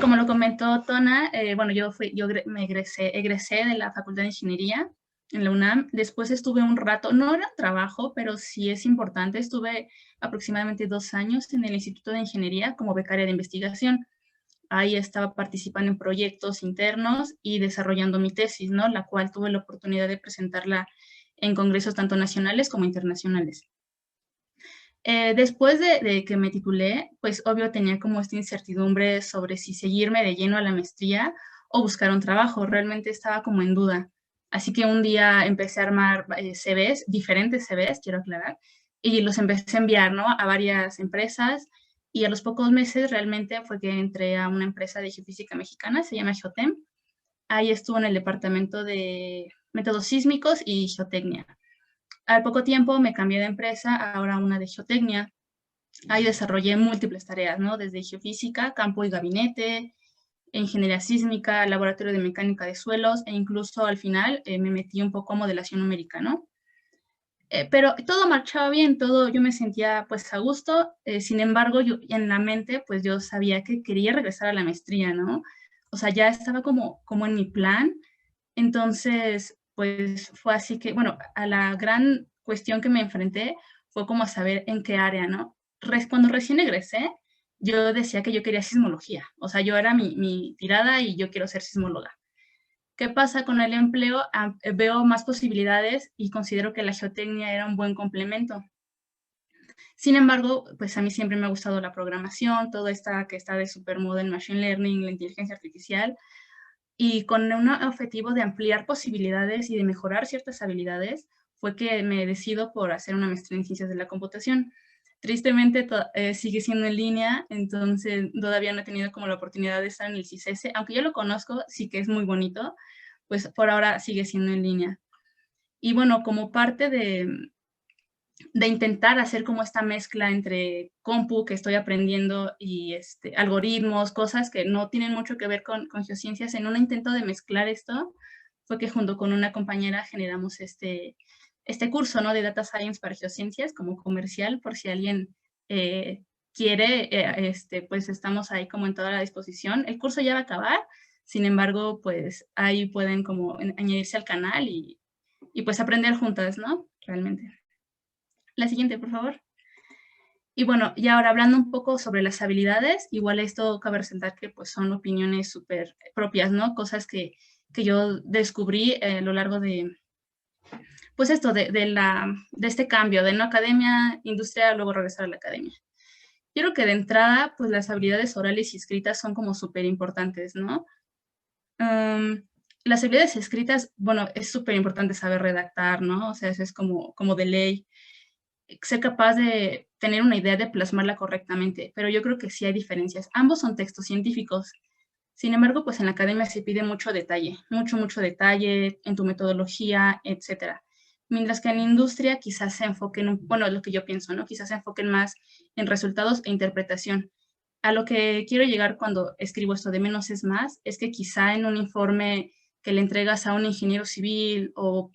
Como lo comentó Tona, bueno, yo egresé de la Facultad de Ingeniería en la UNAM. Después estuve un rato, no era trabajo, pero sí es importante, estuve aproximadamente 2 años en el Instituto de Ingeniería como becaria de investigación. Ahí estaba participando en proyectos internos y desarrollando mi tesis, ¿no? La cual tuve la oportunidad de presentarla en congresos tanto nacionales como internacionales. Después de que me titulé, pues obvio tenía como esta incertidumbre sobre si seguirme de lleno a la maestría o buscar un trabajo. Realmente estaba como en duda. Así que un día empecé a armar CVs, diferentes CVs, quiero aclarar, y los empecé a enviar, ¿no? A varias empresas, y a los pocos meses realmente fue que entré a una empresa de geofísica mexicana, se llama Geotem. Ahí estuve en el departamento de métodos sísmicos y geotecnia. Al poco tiempo me cambié de empresa, ahora una de geotecnia. Ahí desarrollé múltiples tareas, ¿no? Desde geofísica, campo y gabinete, ingeniería sísmica, laboratorio de mecánica de suelos, e incluso al final me metí un poco a modelación numérica, ¿no? Pero todo marchaba bien, yo me sentía pues a gusto. Sin embargo, yo en la mente pues yo sabía que quería regresar a la maestría, ¿no? O sea, ya estaba como en mi plan. Entonces, pues fue así que, bueno, a la gran cuestión que me enfrenté fue como a saber en qué área, ¿no? Cuando recién egresé, yo decía que yo quería sismología. O sea, yo era mi tirada y yo quiero ser sismóloga. ¿Qué pasa con el empleo? Veo más posibilidades y considero que la geotecnia era un buen complemento. Sin embargo, pues a mí siempre me ha gustado la programación, todo esta que está de supermoda en Machine Learning, la inteligencia artificial, y con un objetivo de ampliar posibilidades y de mejorar ciertas habilidades, fue que me decido por hacer una maestría en ciencias de la computación. Tristemente sigue siendo en línea, entonces todavía no he tenido como la oportunidad de estar en el CISESE, aunque yo lo conozco, sí que es muy bonito, pues por ahora sigue siendo en línea. Y bueno, como parte de intentar hacer como esta mezcla entre compu que estoy aprendiendo y algoritmos, cosas que no tienen mucho que ver con geociencias, en un intento de mezclar esto, fue que junto con una compañera generamos este curso, ¿no? De Data Science para geociencias como comercial, por si alguien quiere, pues estamos ahí como en toda la disposición. El curso ya va a acabar, sin embargo, pues ahí pueden como añadirse al canal y pues aprender juntas, ¿no? Realmente. La siguiente, por favor. Y bueno, y ahora hablando un poco sobre las habilidades, igual esto cabe resaltar que pues son opiniones súper propias, ¿no? Cosas que yo descubrí a lo largo de, pues esto, de este cambio de no academia, industria, luego regresar a la academia. Yo creo que de entrada, pues las habilidades orales y escritas son como súper importantes, ¿no? Las habilidades escritas, bueno, es súper importante saber redactar, ¿no? O sea, eso es como de ley. Ser capaz de tener una idea de plasmarla correctamente, pero yo creo que sí hay diferencias. Ambos son textos científicos. Sin embargo, pues en la academia se pide mucho detalle, mucho detalle en tu metodología, etcétera. Mientras que en la industria quizás se enfoquen, bueno, es lo que yo pienso, ¿no? Quizás se enfoquen más en resultados e interpretación. A lo que quiero llegar cuando escribo esto de menos es más, es que quizá en un informe que le entregas a un ingeniero civil o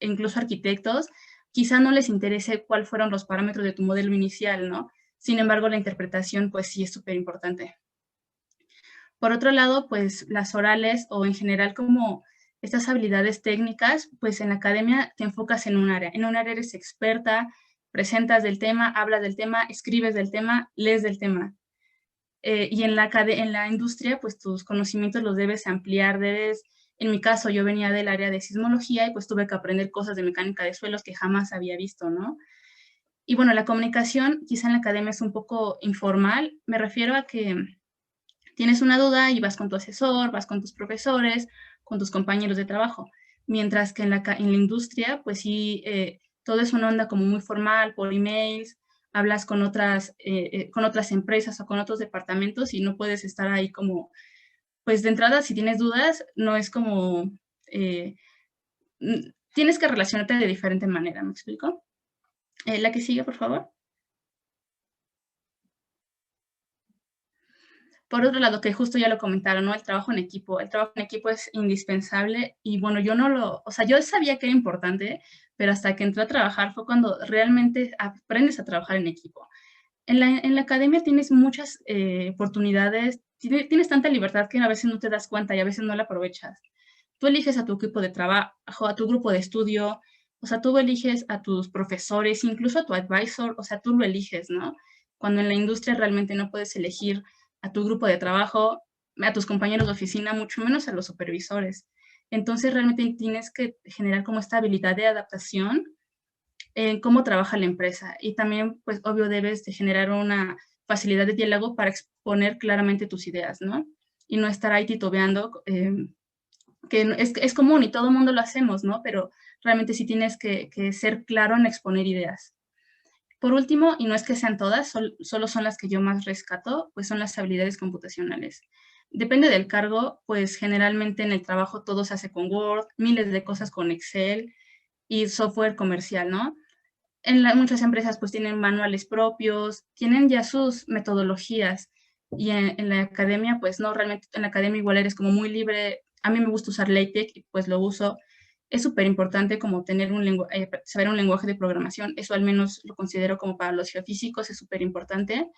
incluso arquitectos, quizá no les interese cuáles fueron los parámetros de tu modelo inicial, ¿no? Sin embargo, la interpretación, pues sí es súper importante. Por otro lado, pues las orales o en general como estas habilidades técnicas, pues en la academia te enfocas en un área. En un área eres experta, presentas del tema, hablas del tema, escribes del tema, lees del tema. Y en la industria, pues tus conocimientos los debes ampliar, en mi caso, yo venía del área de sismología y pues tuve que aprender cosas de mecánica de suelos que jamás había visto, ¿no? Y bueno, la comunicación quizá en la academia es un poco informal. Me refiero a que tienes una duda y vas con tu asesor, vas con tus profesores, con tus compañeros de trabajo. Mientras que en la industria, pues sí, todo es una onda como muy formal, por emails, hablas con otras empresas o con otros departamentos y no puedes estar ahí como, pues de entrada, si tienes dudas, no es como, tienes que relacionarte de diferente manera, ¿me explico? La que sigue, por favor. Por otro lado, que justo ya lo comentaron, ¿no? El trabajo en equipo. El trabajo en equipo es indispensable y bueno, o sea, yo sabía que era importante, pero hasta que entré a trabajar fue cuando realmente aprendes a trabajar en equipo. En la academia tienes muchas oportunidades, tienes tanta libertad que a veces no te das cuenta y a veces no la aprovechas. Tú eliges a tu equipo de trabajo, a tu grupo de estudio, o sea, tú eliges a tus profesores, incluso a tu advisor, o sea, tú lo eliges, ¿no? Cuando en la industria realmente no puedes elegir a tu grupo de trabajo, a tus compañeros de oficina, mucho menos a los supervisores. Entonces, realmente tienes que generar como esta habilidad de adaptación en cómo trabaja la empresa. Y también, pues, obvio, debes de generar una facilidad de diálogo para exponer claramente tus ideas, ¿no? Y no estar ahí titubeando, que es común y todo el mundo lo hacemos, ¿no? Pero realmente sí tienes que ser claro en exponer ideas. Por último, y no es que sean todas, solo son las que yo más rescato, pues son las habilidades computacionales. Depende del cargo, pues generalmente en el trabajo todo se hace con Word, miles de cosas con Excel y software comercial, ¿no? Muchas empresas pues tienen manuales propios, tienen ya sus metodologías y en la academia pues no, realmente en la academia igual eres como muy libre. A mí me gusta usar LaTeX y pues lo uso. Es súper importante como tener saber un lenguaje de programación, eso al menos lo considero como para los geofísicos, es súper importante.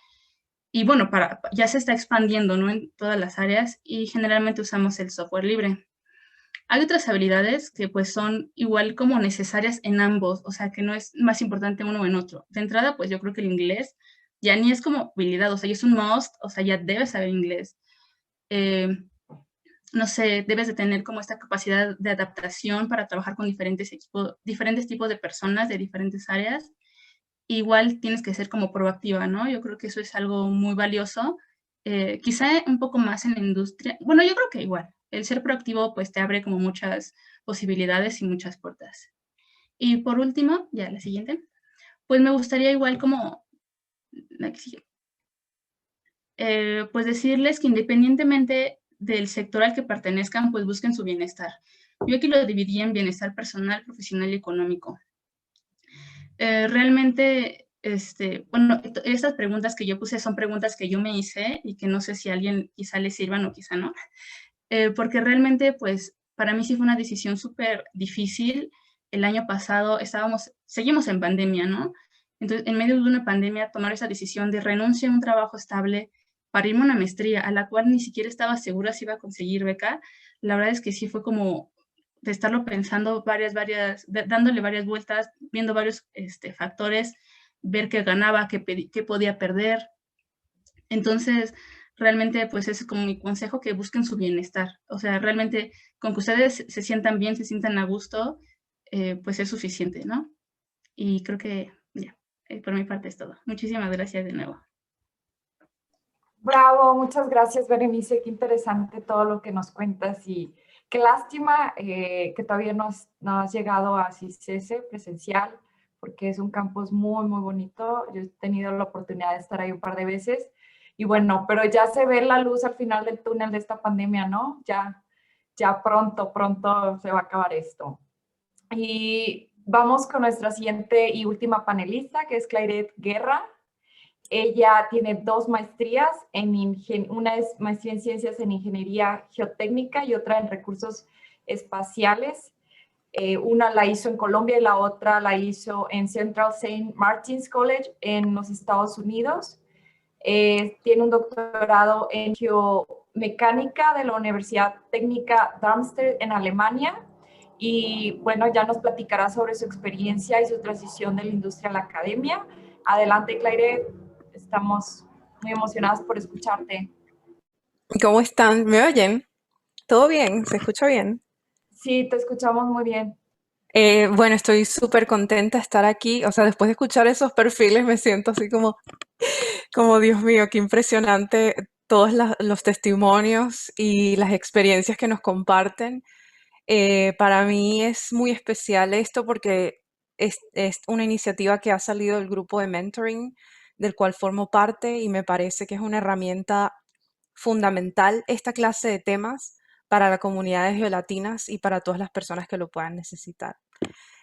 Y bueno, ya se está expandiendo, ¿no? En todas las áreas y generalmente usamos el software libre. Hay otras habilidades que pues son igual como necesarias en ambos, o sea, que no es más importante uno en otro. De entrada, pues yo creo que el inglés ya ni es como habilidad, o sea, ya es un must, o sea, ya debes saber inglés. No sé, debes de tener como esta capacidad de adaptación para trabajar con diferentes tipos de personas de diferentes áreas. Igual tienes que ser como proactiva, ¿no? Yo creo que eso es algo muy valioso. Quizá un poco más en la industria. Bueno, yo creo que igual. El ser proactivo pues te abre como muchas posibilidades y muchas puertas. Y por último, ya la siguiente, pues me gustaría igual como, la que sigue, pues decirles que independientemente del sector al que pertenezcan, pues busquen su bienestar. Yo aquí lo dividí en bienestar personal, profesional y económico. Realmente, bueno, estas preguntas que yo puse son preguntas que yo me hice y que no sé si a alguien quizá le sirvan o quizá no, porque realmente, pues, para mí sí fue una decisión súper difícil. El año pasado seguimos en pandemia, ¿no? Entonces, en medio de una pandemia, tomar esa decisión de renunciar a un trabajo estable para irme a una maestría a la cual ni siquiera estaba segura si iba a conseguir beca, la verdad es que sí fue como de estarlo pensando dándole varias vueltas, viendo varios factores, ver qué ganaba, qué podía perder. Entonces, realmente, pues es como mi consejo, que busquen su bienestar. O sea, realmente con que ustedes se sientan bien, se sientan a gusto, pues es suficiente, ¿no? Y creo que ya, por mi parte es todo. Muchísimas gracias de nuevo. Bravo, muchas gracias, Berenice. Qué interesante todo lo que nos cuentas y qué lástima que todavía no has llegado a CICESE presencial, porque es un campus muy, muy bonito. Yo he tenido la oportunidad de estar ahí un par de veces y bueno, pero ya se ve la luz al final del túnel de esta pandemia, ¿no? Ya pronto, pronto se va a acabar esto. Y vamos con nuestra siguiente y última panelista, que es Clairet Guerra. Ella tiene 2 maestrías, una es maestría en ciencias en ingeniería geotécnica y otra en recursos espaciales. Una la hizo en Colombia y la otra la hizo en Central Saint Martins College en los Estados Unidos. Tiene un doctorado en geomecánica de la Universidad Técnica Darmstadt en Alemania. Y bueno, ya nos platicará sobre su experiencia y su transición de la industria a la academia. Adelante, Claire. Estamos muy emocionadas por escucharte. ¿Cómo están? ¿Me oyen? ¿Todo bien? ¿Se escucha bien? Sí, te escuchamos muy bien. Bueno, estoy súper contenta de estar aquí. O sea, después de escuchar esos perfiles me siento así como Dios mío, qué impresionante todos los testimonios y las experiencias que nos comparten. Para mí es muy especial esto porque es una iniciativa que ha salido del grupo de mentoring del cual formo parte y me parece que es una herramienta fundamental esta clase de temas para las comunidades geolatinas y para todas las personas que lo puedan necesitar.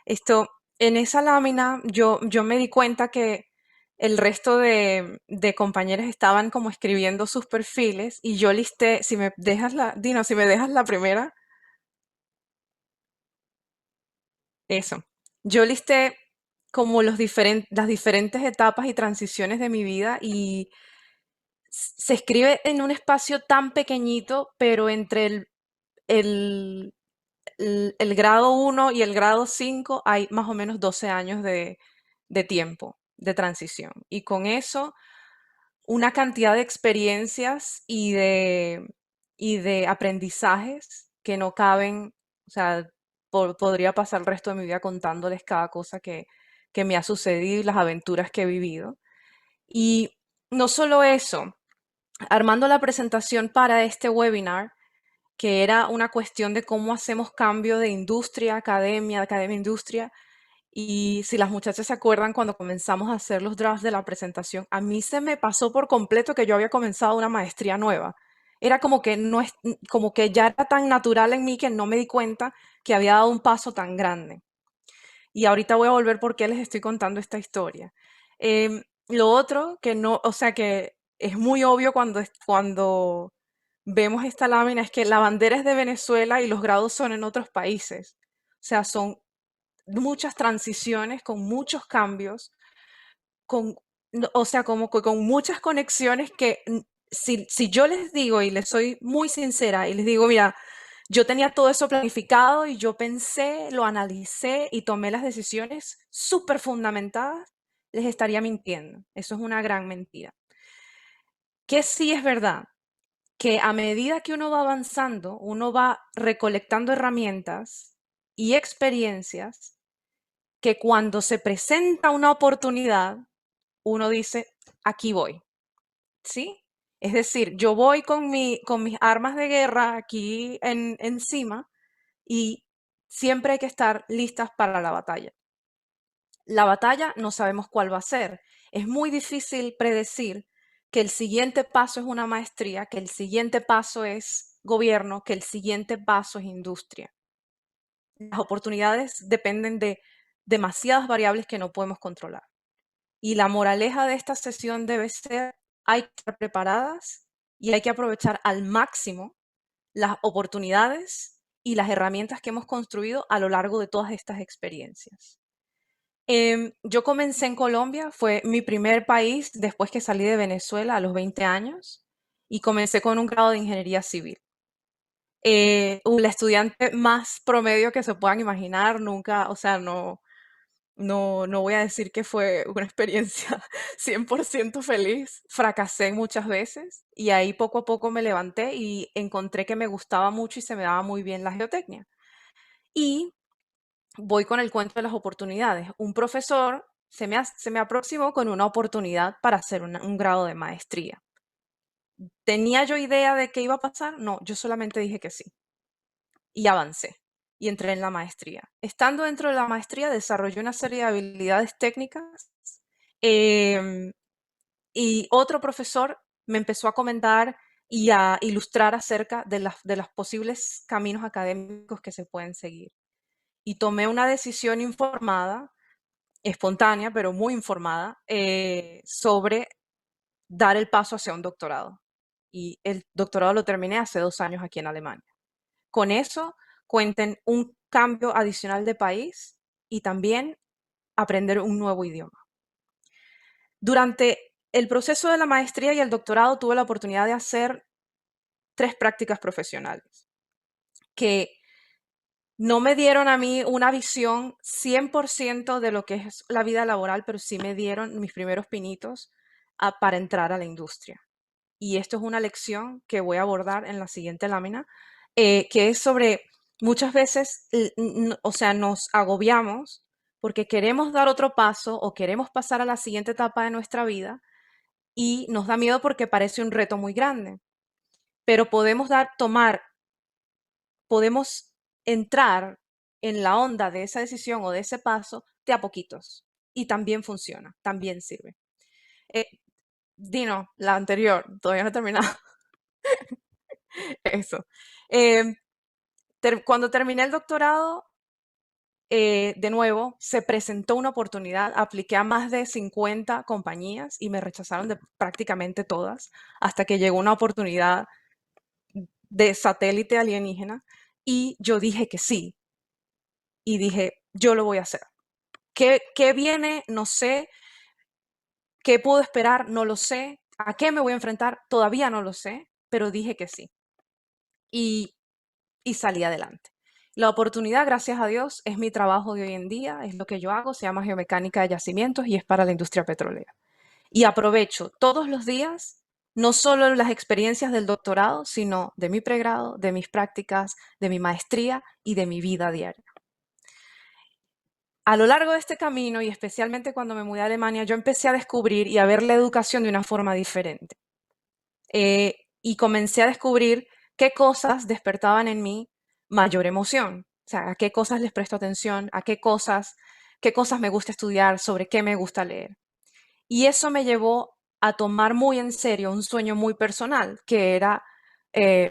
Esto, en esa lámina yo me di cuenta que el resto de compañeros estaban como escribiendo sus perfiles y yo listé, si me dejas Dino, si me dejas la primera, eso. Yo listé como las diferentes etapas y transiciones de mi vida y se escribe en un espacio tan pequeñito, pero entre el, el grado 1 y el grado 5 hay más o menos 12 años de tiempo de transición. Y con eso, una cantidad de experiencias y de aprendizajes que no caben, o sea, podría pasar el resto de mi vida contándoles cada cosa que me ha sucedido y las aventuras que he vivido. Y no solo eso, armando la presentación para este webinar, que era una cuestión de cómo hacemos cambio de industria, academia, de academia, industria. Y si las muchachas se acuerdan, cuando comenzamos a hacer los drafts de la presentación, a mí se me pasó por completo que yo había comenzado una maestría nueva. Era como que no es, como que ya era tan natural en mí que no me di cuenta que había dado un paso tan grande. Y ahorita voy a volver por qué les estoy contando esta historia. Lo otro que no, o sea, que es muy obvio cuando vemos esta lámina es que la bandera es de Venezuela y los grados son en otros países. O sea, son muchas transiciones con muchos cambios, con, o sea, como con muchas conexiones que si yo les digo y les soy muy sincera y les digo, mira, yo tenía todo eso planificado y yo pensé, lo analicé y tomé las decisiones súper fundamentadas, les estaría mintiendo. Eso es una gran mentira. Que sí es verdad que a medida que uno va avanzando, uno va recolectando herramientas y experiencias que cuando se presenta una oportunidad, uno dice, aquí voy, ¿sí? Es decir, yo voy con mis armas de guerra aquí encima y siempre hay que estar listas para la batalla. La batalla no sabemos cuál va a ser. Es muy difícil predecir que el siguiente paso es una maestría, que el siguiente paso es gobierno, que el siguiente paso es industria. Las oportunidades dependen de demasiadas variables que no podemos controlar. Y la moraleja de esta sesión debe ser, hay que estar preparadas y hay que aprovechar al máximo las oportunidades y las herramientas que hemos construido a lo largo de todas estas experiencias. Yo comencé en Colombia, fue mi primer país después que salí de Venezuela a los 20 años y comencé con un grado de ingeniería civil. La estudiante más promedio que se puedan imaginar, nunca, o sea, no voy a decir que fue una experiencia 100% feliz. Fracasé muchas veces y ahí poco a poco me levanté y encontré que me gustaba mucho y se me daba muy bien la geotecnia. Y voy con el cuento de las oportunidades. Un profesor se me aproximó con una oportunidad para hacer un grado de maestría. ¿Tenía yo idea de qué iba a pasar? No, yo solamente dije que sí. Y avancé y entré en la maestría. Estando dentro de la maestría desarrollé una serie de habilidades técnicas y otro profesor me empezó a comentar y a ilustrar acerca de los posibles caminos académicos que se pueden seguir. Y tomé una decisión informada, espontánea, pero muy informada, sobre dar el paso hacia un doctorado. Y el doctorado lo terminé hace 2 años aquí en Alemania. Con eso cuenten un cambio adicional de país y también aprender un nuevo idioma. Durante el proceso de la maestría y el doctorado tuve la oportunidad de hacer 3 prácticas profesionales que no me dieron a mí una visión 100% de lo que es la vida laboral, pero sí me dieron mis primeros pinitos para entrar a la industria. Y esto es una lección que voy a abordar en la siguiente lámina, que es sobre muchas veces, o sea, nos agobiamos porque queremos dar otro paso o queremos pasar a la siguiente etapa de nuestra vida y nos da miedo porque parece un reto muy grande. Pero podemos entrar en la onda de esa decisión o de ese paso de a poquitos. Y también funciona, también sirve. Eh, Dino, la anterior, todavía no he terminado. Eso. Cuando terminé el doctorado, de nuevo, se presentó una oportunidad, apliqué a más de 50 compañías y me rechazaron de prácticamente todas, hasta que llegó una oportunidad de satélite alienígena y yo dije que sí. Y dije, yo lo voy a hacer. ¿Qué viene? No sé. ¿Qué puedo esperar? No lo sé. ¿A qué me voy a enfrentar? Todavía no lo sé, pero dije que sí. Y salí adelante. La oportunidad, gracias a Dios, es mi trabajo de hoy en día, es lo que yo hago, se llama geomecánica de yacimientos y es para la industria petrolera. Y aprovecho todos los días, no solo las experiencias del doctorado, sino de mi pregrado, de mis prácticas, de mi maestría y de mi vida diaria. A lo largo de este camino, y especialmente cuando me mudé a Alemania, yo empecé a descubrir y a ver la educación de una forma diferente. Y comencé a descubrir qué cosas despertaban en mí mayor emoción. O sea, a qué cosas les presto atención, a qué cosas me gusta estudiar, sobre qué me gusta leer. Y eso me llevó a tomar muy en serio un sueño muy personal, que era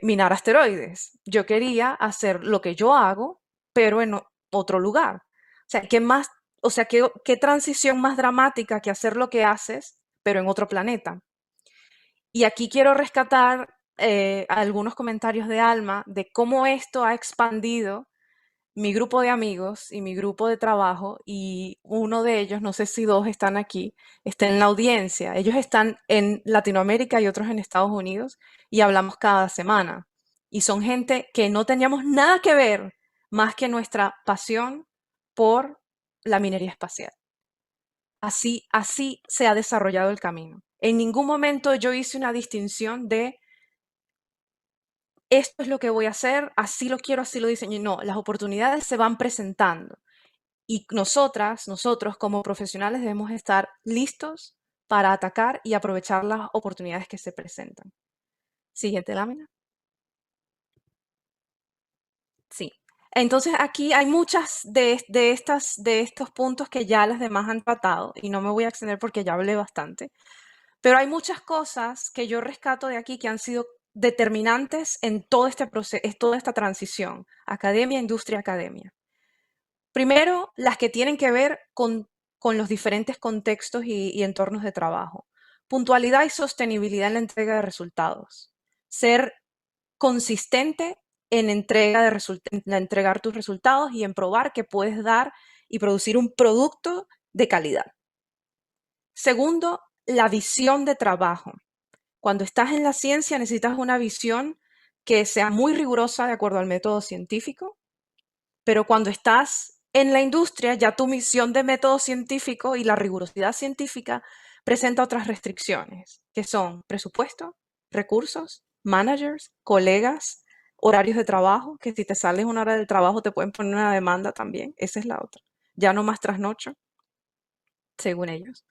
minar asteroides. Yo quería hacer lo que yo hago, pero en otro lugar. O sea, ¿qué transición más dramática que hacer lo que haces, pero en otro planeta? Y aquí quiero rescatar algunos comentarios de Alma de cómo esto ha expandido mi grupo de amigos y mi grupo de trabajo, y uno de ellos, no sé si dos están aquí, está en la audiencia. Ellos están en Latinoamérica y otros en Estados Unidos y hablamos cada semana. Y son gente que no teníamos nada que ver más que nuestra pasión por la minería espacial. Así se ha desarrollado el camino. En ningún momento yo hice una distinción de esto es lo que voy a hacer, así lo quiero, así lo diseño. No, las oportunidades se van presentando. Y nosotros como profesionales debemos estar listos para atacar y aprovechar las oportunidades que se presentan. Siguiente lámina. Sí. Entonces aquí hay muchas de estos puntos que ya las demás han tratado y no me voy a extender porque ya hablé bastante. Pero hay muchas cosas que yo rescato de aquí que han sido determinantes en todo este proceso, toda esta transición, academia, industria, academia. Primero, las que tienen que ver con los diferentes contextos y entornos de trabajo. Puntualidad y sostenibilidad en la entrega de resultados. Ser consistente en entregar tus resultados y en probar que puedes dar y producir un producto de calidad. Segundo, la visión de trabajo. Cuando estás en la ciencia necesitas una visión que sea muy rigurosa de acuerdo al método científico, pero cuando estás en la industria ya tu misión de método científico y la rigurosidad científica presenta otras restricciones, que son presupuesto, recursos, managers, colegas, horarios de trabajo, que si te sales una hora del trabajo te pueden poner una demanda también, esa es la otra. Ya no más trasnocho, según ellos.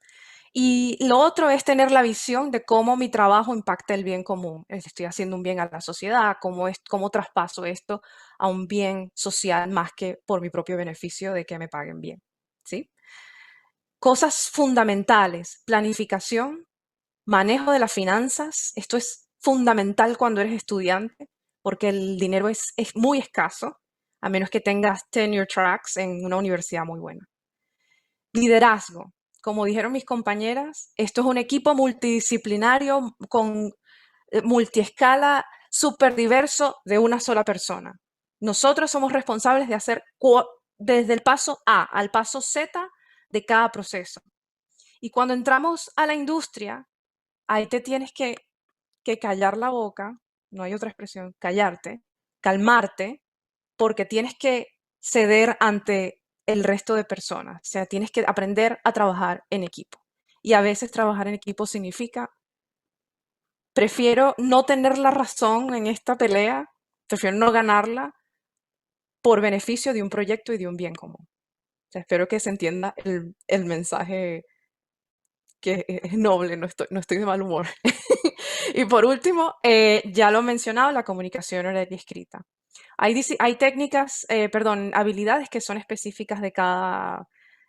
Y lo otro es tener la visión de cómo mi trabajo impacta el bien común. Estoy haciendo un bien a la sociedad, cómo traspaso esto a un bien social más que por mi propio beneficio de que me paguen bien. ¿Sí? Cosas fundamentales, planificación, manejo de las finanzas. Esto es fundamental cuando eres estudiante porque el dinero es muy escaso, a menos que tengas tenure tracks en una universidad muy buena. Liderazgo. Como dijeron mis compañeras, esto es un equipo multidisciplinario con multiescala, súper diverso de una sola persona. Nosotros somos responsables de hacer desde el paso A al paso Z de cada proceso. Y cuando entramos a la industria, ahí te tienes que callar la boca, no hay otra expresión, callarte, calmarte, porque tienes que ceder ante el resto de personas. O sea, tienes que aprender a trabajar en equipo. Y a veces trabajar en equipo significa, prefiero no tener la razón en esta pelea, prefiero no ganarla por beneficio de un proyecto y de un bien común. O sea, espero que se entienda el mensaje, que es noble, no estoy de mal humor. Y por último, ya lo he mencionado, la comunicación oral y escrita. Hay técnicas, habilidades que son específicas de cada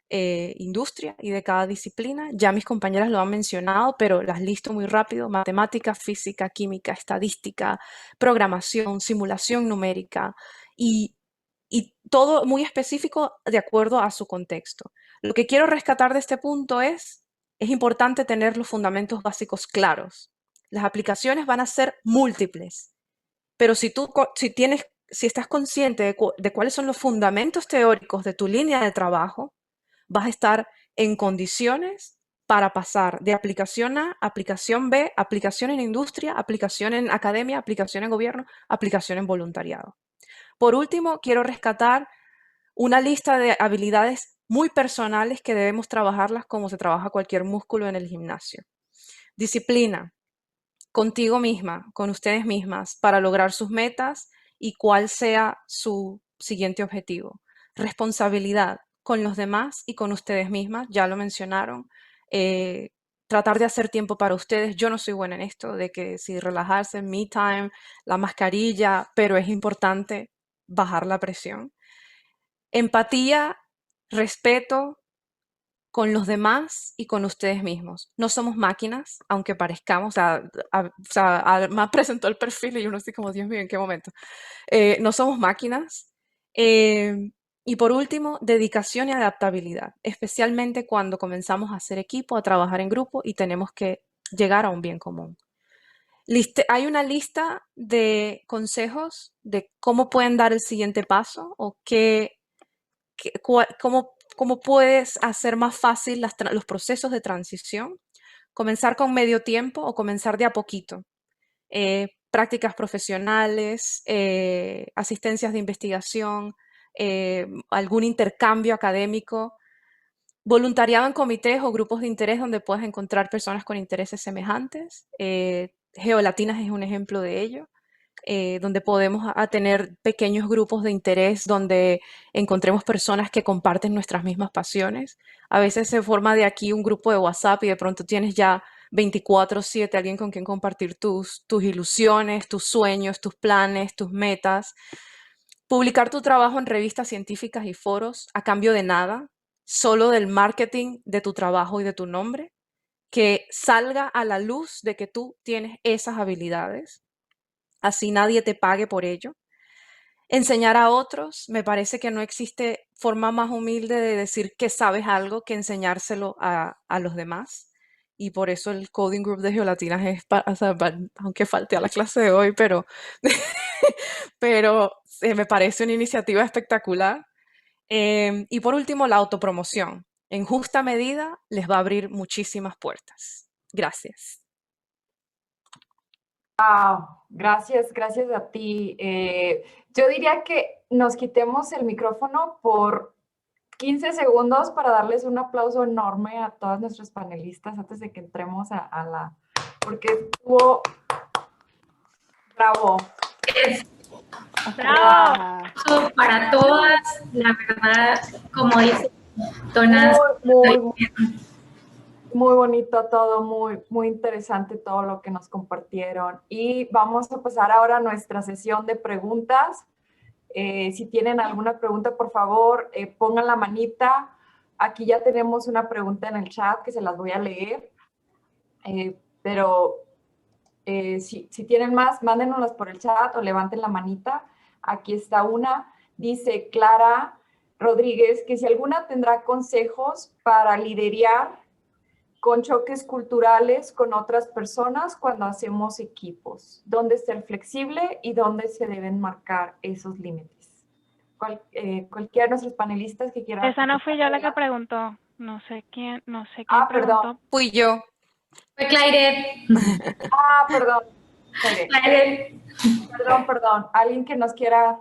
industria y de cada disciplina. Ya mis compañeras lo han mencionado, pero las listo muy rápido. Matemática, física, química, estadística, programación, simulación numérica. Y y todo muy específico de acuerdo a su contexto. Lo que quiero rescatar de este punto es importante tener los fundamentos básicos claros. Las aplicaciones van a ser múltiples, pero si estás consciente de cuáles son los fundamentos teóricos de tu línea de trabajo, vas a estar en condiciones para pasar de aplicación A, aplicación B, aplicación en industria, aplicación en academia, aplicación en gobierno, aplicación en voluntariado. Por último, quiero rescatar una lista de habilidades muy personales que debemos trabajarlas como se trabaja cualquier músculo en el gimnasio. Disciplina, contigo misma, con ustedes mismas, para lograr sus metas y cuál sea su siguiente objetivo. Responsabilidad con los demás y con ustedes mismas, ya lo mencionaron. Tratar de hacer tiempo para ustedes. Yo no soy buena en esto, de que si relajarse, me time, la mascarilla, pero es importante bajar la presión. Empatía, respeto con los demás y con ustedes mismos. No somos máquinas, aunque parezcamos, Alma presentó el perfil y uno así como, Dios mío, ¿en qué momento? No somos máquinas. Y por último, dedicación y adaptabilidad, especialmente cuando comenzamos a hacer equipo, a trabajar en grupo y tenemos que llegar a un bien común. Hay una lista de consejos de cómo pueden dar el siguiente paso o cómo puedes hacer más fácil los procesos de transición. Comenzar con medio tiempo o comenzar de a poquito. Prácticas profesionales, asistencias de investigación, algún intercambio académico, voluntariado en comités o grupos de interés donde puedas encontrar personas con intereses semejantes. Geolatinas es un ejemplo de ello. Donde podemos tener pequeños grupos de interés, donde encontremos personas que comparten nuestras mismas pasiones. A veces se forma de aquí un grupo de WhatsApp y de pronto tienes ya 24/7 alguien con quien compartir tus ilusiones, tus sueños, tus planes, tus metas. Publicar tu trabajo en revistas científicas y foros a cambio de nada, solo del marketing de tu trabajo y de tu nombre, que salga a la luz de que tú tienes esas habilidades. Así nadie te pague por ello. Enseñar a otros, me parece que no existe forma más humilde de decir que sabes algo que enseñárselo a los demás. Y por eso el Coding Group de Geolatinas es, aunque falte a la clase de hoy, pero, pero me parece una iniciativa espectacular. Y por último, la autopromoción. En justa medida les va a abrir muchísimas puertas. Gracias. Wow, gracias a ti. Yo diría que nos quitemos el micrófono por 15 segundos para darles un aplauso enorme a todas nuestras panelistas antes de que entremos a la... porque estuvo... Bravo. Bravo. Para todas, la verdad, como dice Tonas, muy bonito todo, muy interesante todo lo que nos compartieron. Y vamos a pasar ahora a nuestra sesión de preguntas. Si tienen alguna pregunta, por favor, pongan la manita. Aquí ya tenemos una pregunta en el chat que se las voy a leer. Pero si tienen más, mándenoslas por el chat o levanten la manita. Aquí está una. Dice Clara Rodríguez que si alguna tendrá consejos para liderar con choques culturales con otras personas cuando hacemos equipos. ¿Dónde ser flexible y dónde se deben marcar esos límites? Cualquiera de nuestros panelistas que quiera... Esa no fui yo la que preguntó. No sé quién Ah, preguntó. perdón. Fui yo. Fue Claire. Ah, perdón. Claire. Perdón. ¿Alguien que nos quiera...?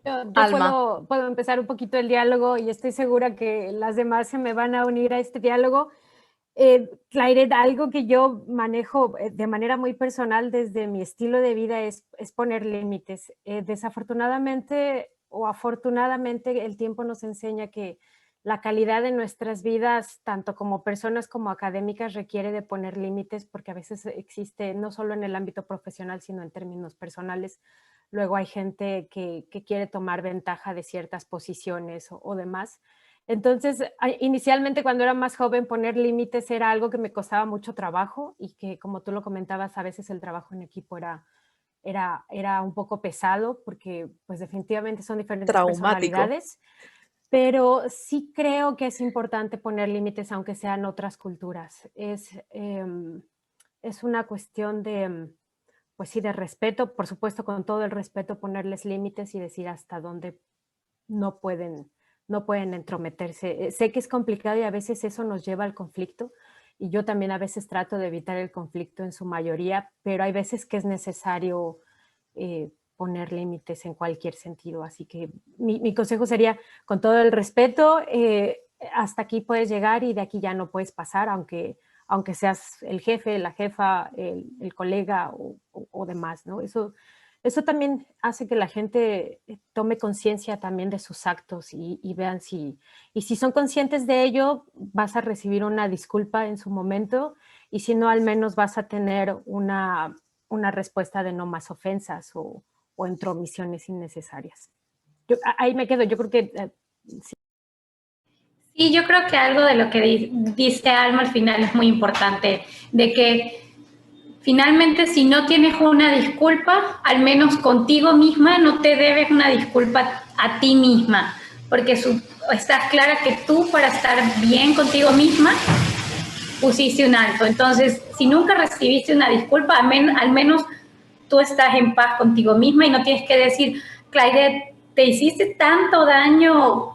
Yo puedo empezar un poquito el diálogo y estoy segura que las demás se me van a unir a este diálogo. Claire, algo que yo manejo de manera muy personal desde mi estilo de vida es poner límites. Desafortunadamente o afortunadamente el tiempo nos enseña que la calidad de nuestras vidas, tanto como personas como académicas, requiere de poner límites porque a veces existe, no solo en el ámbito profesional, sino en términos personales. Luego hay gente que quiere tomar ventaja de ciertas posiciones o demás. Entonces, inicialmente cuando era más joven, poner límites era algo que me costaba mucho trabajo y que, como tú lo comentabas, a veces el trabajo en equipo era era un poco pesado porque pues definitivamente son diferentes Traumático. personalidades, pero sí creo que es importante poner límites aunque sean otras culturas. Es una cuestión de, pues sí, de respeto, por supuesto con todo el respeto ponerles límites y decir hasta dónde no pueden entrometerse. Sé que es complicado y a veces eso nos lleva al conflicto y yo también a veces trato de evitar el conflicto en su mayoría, pero hay veces que es necesario poner límites en cualquier sentido. Así que mi consejo sería, con todo el respeto, hasta aquí puedes llegar y de aquí ya no puedes pasar, aunque seas el jefe, la jefa, el colega o demás, ¿no? Eso también hace que la gente tome conciencia también de sus actos y vean si son conscientes de ello, vas a recibir una disculpa en su momento y si no, al menos vas a tener una respuesta de no más ofensas o intromisiones innecesarias. Ahí me quedo, yo creo que... sí. Sí, yo creo que algo de lo que dice Alma al final es muy importante, de que finalmente, si no tienes una disculpa, al menos contigo misma, no te debes una disculpa a ti misma, porque estás clara que tú, para estar bien contigo misma, pusiste un alto. Entonces, si nunca recibiste una disculpa, al menos tú estás en paz contigo misma y no tienes que decir, Claire, te hiciste tanto daño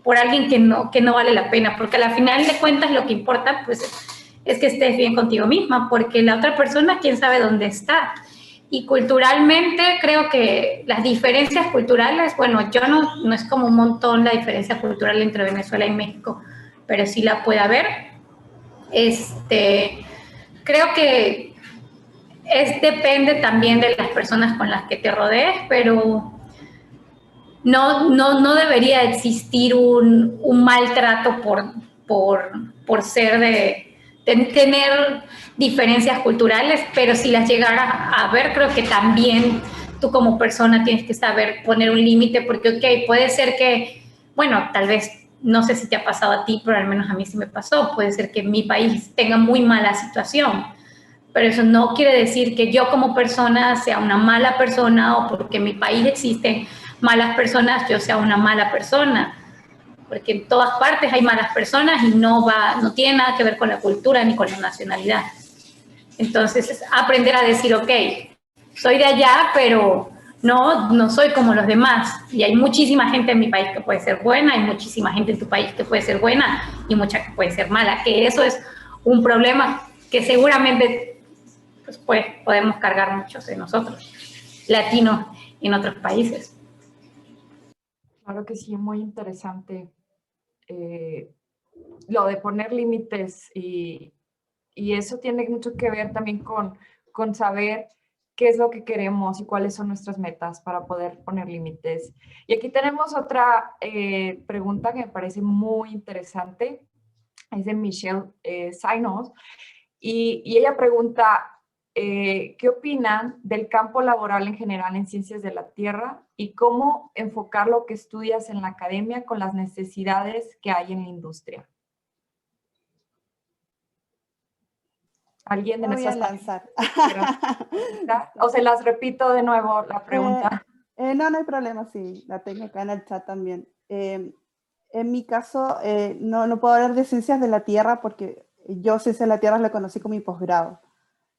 por alguien que no vale la pena, porque al final de cuentas lo que importa, pues, es que estés bien contigo misma, porque la otra persona, quién sabe dónde está. Y culturalmente creo que las diferencias culturales, bueno, yo no es como un montón la diferencia cultural entre Venezuela y México, pero sí la puede haber. Creo que depende también de las personas con las que te rodees, pero no debería existir un maltrato por ser tener diferencias culturales, pero si las llegara a ver, creo que también tú como persona tienes que saber poner un límite, porque ok, puede ser que, bueno, tal vez, no sé si te ha pasado a ti, pero al menos a mí sí me pasó, puede ser que mi país tenga muy mala situación, pero eso no quiere decir que yo como persona sea una mala persona o porque en mi país existen malas personas, yo sea una mala persona, porque en todas partes hay malas personas y no tiene nada que ver con la cultura ni con la nacionalidad. Entonces, es aprender a decir, ok, soy de allá, pero no soy como los demás. Y hay muchísima gente en mi país que puede ser buena, hay muchísima gente en tu país que puede ser buena y mucha que puede ser mala, que eso es un problema que seguramente pues podemos cargar muchos de nosotros, latinos en otros países. Claro que sí, muy interesante lo de poner límites y eso tiene mucho que ver también con saber qué es lo que queremos y cuáles son nuestras metas para poder poner límites. Y aquí tenemos otra pregunta que me parece muy interesante, es de Michelle Zainos, y ella pregunta, ¿qué opinan del campo laboral en general en ciencias de la Tierra y cómo enfocar lo que estudias en la academia con las necesidades que hay en la industria? ¿Alguien de Voy a nuestras lanzar. o se las repito de nuevo la pregunta? No hay problema, sí, la tengo acá en el chat también. En mi caso, no puedo hablar de ciencias de la Tierra porque yo ciencias de la Tierra la conocí con mi posgrado,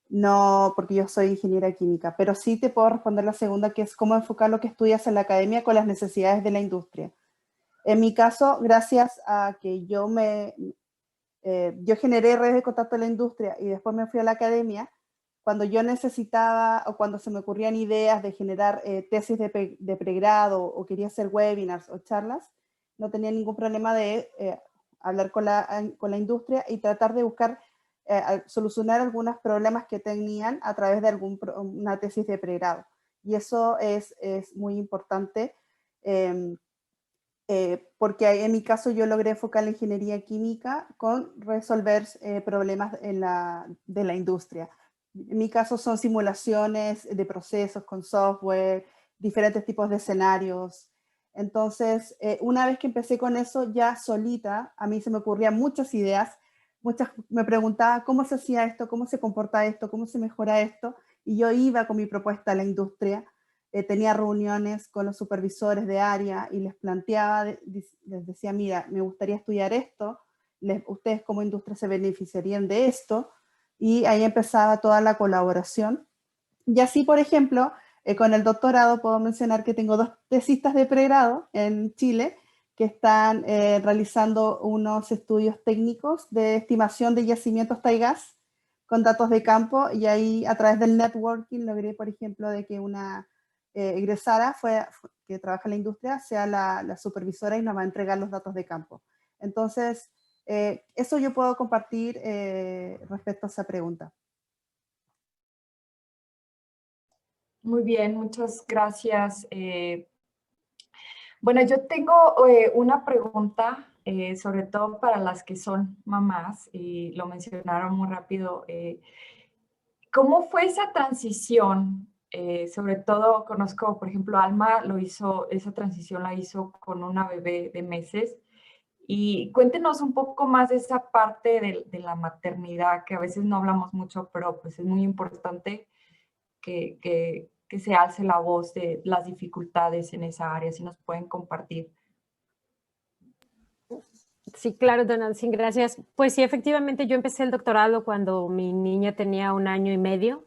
no porque yo soy ingeniera química, pero sí te puedo responder la segunda, que es cómo enfocar lo que estudias en la academia con las necesidades de la industria. En mi caso, gracias a que yo generé redes de contacto en la industria y después me fui a la academia, cuando yo necesitaba o cuando se me ocurrían ideas de generar tesis de pregrado o quería hacer webinars o charlas, no tenía ningún problema de hablar con la industria y tratar de buscar solucionar algunos problemas que tenían a través de una tesis de pregrado. Y eso es muy importante. Porque en mi caso yo logré enfocar la ingeniería química con resolver problemas de la industria. En mi caso son simulaciones de procesos con software, diferentes tipos de escenarios. Entonces, una vez que empecé con eso, ya solita, a mí se me ocurrían muchas ideas, me preguntaba cómo se hacía esto, cómo se comporta esto, cómo se mejora esto, y yo iba con mi propuesta a la industria, tenía reuniones con los supervisores de área y les planteaba, les decía, mira, me gustaría estudiar esto, ustedes como industria se beneficiarían de esto, y ahí empezaba toda la colaboración. Y así, por ejemplo, con el doctorado puedo mencionar que tengo 2 tesistas de pregrado en Chile que están realizando unos estudios técnicos de estimación de yacimientos taigas con datos de campo, y ahí a través del networking logré, por ejemplo, de que una egresada que trabaja en la industria sea la supervisora y nos va a entregar los datos de campo. Entonces, eso yo puedo compartir respecto a esa pregunta. Muy bien, muchas gracias. Bueno, yo tengo una pregunta, sobre todo para las que son mamás, y lo mencionaron muy rápido. ¿Cómo fue esa transición? Sobre todo conozco, por ejemplo, Alma lo hizo, esa transición la hizo con una bebé de meses. Y cuéntenos un poco más de esa parte de la maternidad, que a veces no hablamos mucho, pero pues es muy importante que se alce la voz de las dificultades en esa área, si nos pueden compartir. Sí, claro, don Nancy, gracias. Pues sí, efectivamente, yo empecé el doctorado cuando mi niña tenía 1 año y medio.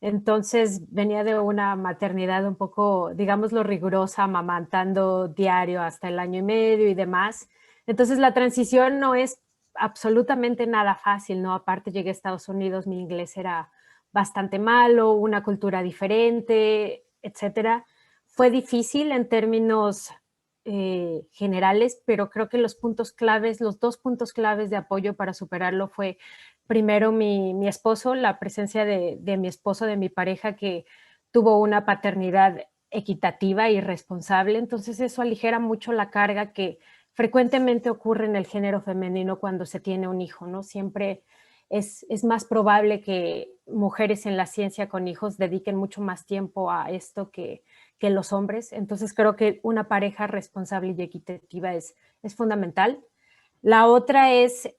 Entonces venía de una maternidad un poco, digámoslo, rigurosa, amamantando diario hasta el año y medio y demás. Entonces la transición no es absolutamente nada fácil, ¿no? Aparte llegué a Estados Unidos, mi inglés era bastante malo, una cultura diferente, etcétera. Fue difícil en términos generales, pero creo que los puntos claves, los 2 puntos claves de apoyo para superarlo fue primero mi esposo, la presencia de mi esposo, de mi pareja, que tuvo una paternidad equitativa y responsable. Entonces eso aligera mucho la carga que frecuentemente ocurre en el género femenino cuando se tiene un hijo, ¿no? Siempre es más probable que mujeres en la ciencia con hijos dediquen mucho más tiempo a esto que los hombres. Entonces creo que una pareja responsable y equitativa es fundamental. La otra es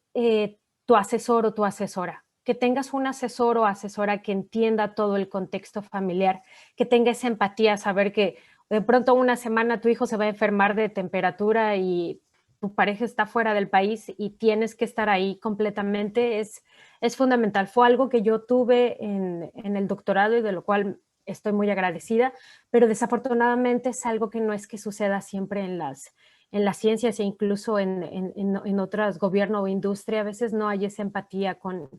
tu asesor o tu asesora, que tengas un asesor o asesora que entienda todo el contexto familiar, que tenga esa empatía, saber que de pronto una semana tu hijo se va a enfermar de temperatura y tu pareja está fuera del país y tienes que estar ahí completamente, es fundamental. Fue algo que yo tuve en el doctorado y de lo cual estoy muy agradecida, pero desafortunadamente es algo que no es que suceda siempre en las ciencias e incluso en otras, gobierno o industria, a veces no hay esa empatía con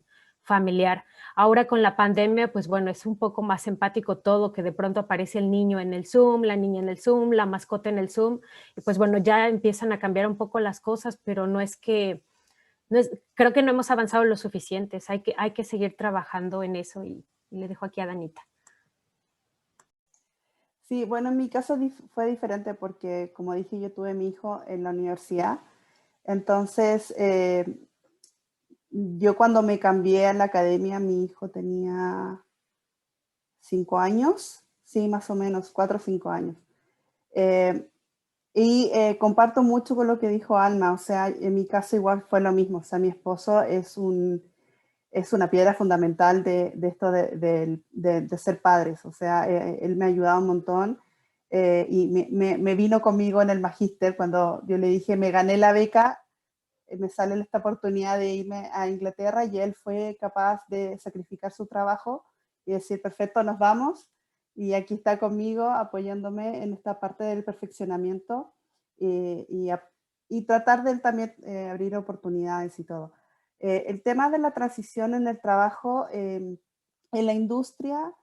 familiar. Ahora con la pandemia, pues bueno, es un poco más empático todo, que de pronto aparece el niño en el Zoom, la niña en el Zoom, la mascota en el Zoom, y pues bueno, ya empiezan a cambiar un poco las cosas, pero creo que no hemos avanzado lo suficiente, hay que seguir trabajando en eso y le dejo aquí a Danita. Sí, bueno, en mi caso fue diferente porque, como dije, yo tuve mi hijo en la universidad. Entonces, yo cuando me cambié a la academia, mi hijo tenía 5 años, sí, más o menos, 4 o 5 años. Comparto mucho con lo que dijo Alma, o sea, en mi caso igual fue lo mismo, o sea, mi esposo es una piedra fundamental de esto de ser padres. O sea, él me ha ayudado un montón y me vino conmigo en el magíster cuando yo le dije, me gané la beca, me sale esta oportunidad de irme a Inglaterra, y él fue capaz de sacrificar su trabajo y decir, perfecto, nos vamos. Y aquí está conmigo apoyándome en esta parte del perfeccionamiento y tratar de él también abrir oportunidades y todo. El tema de la transición en el trabajo en la industria,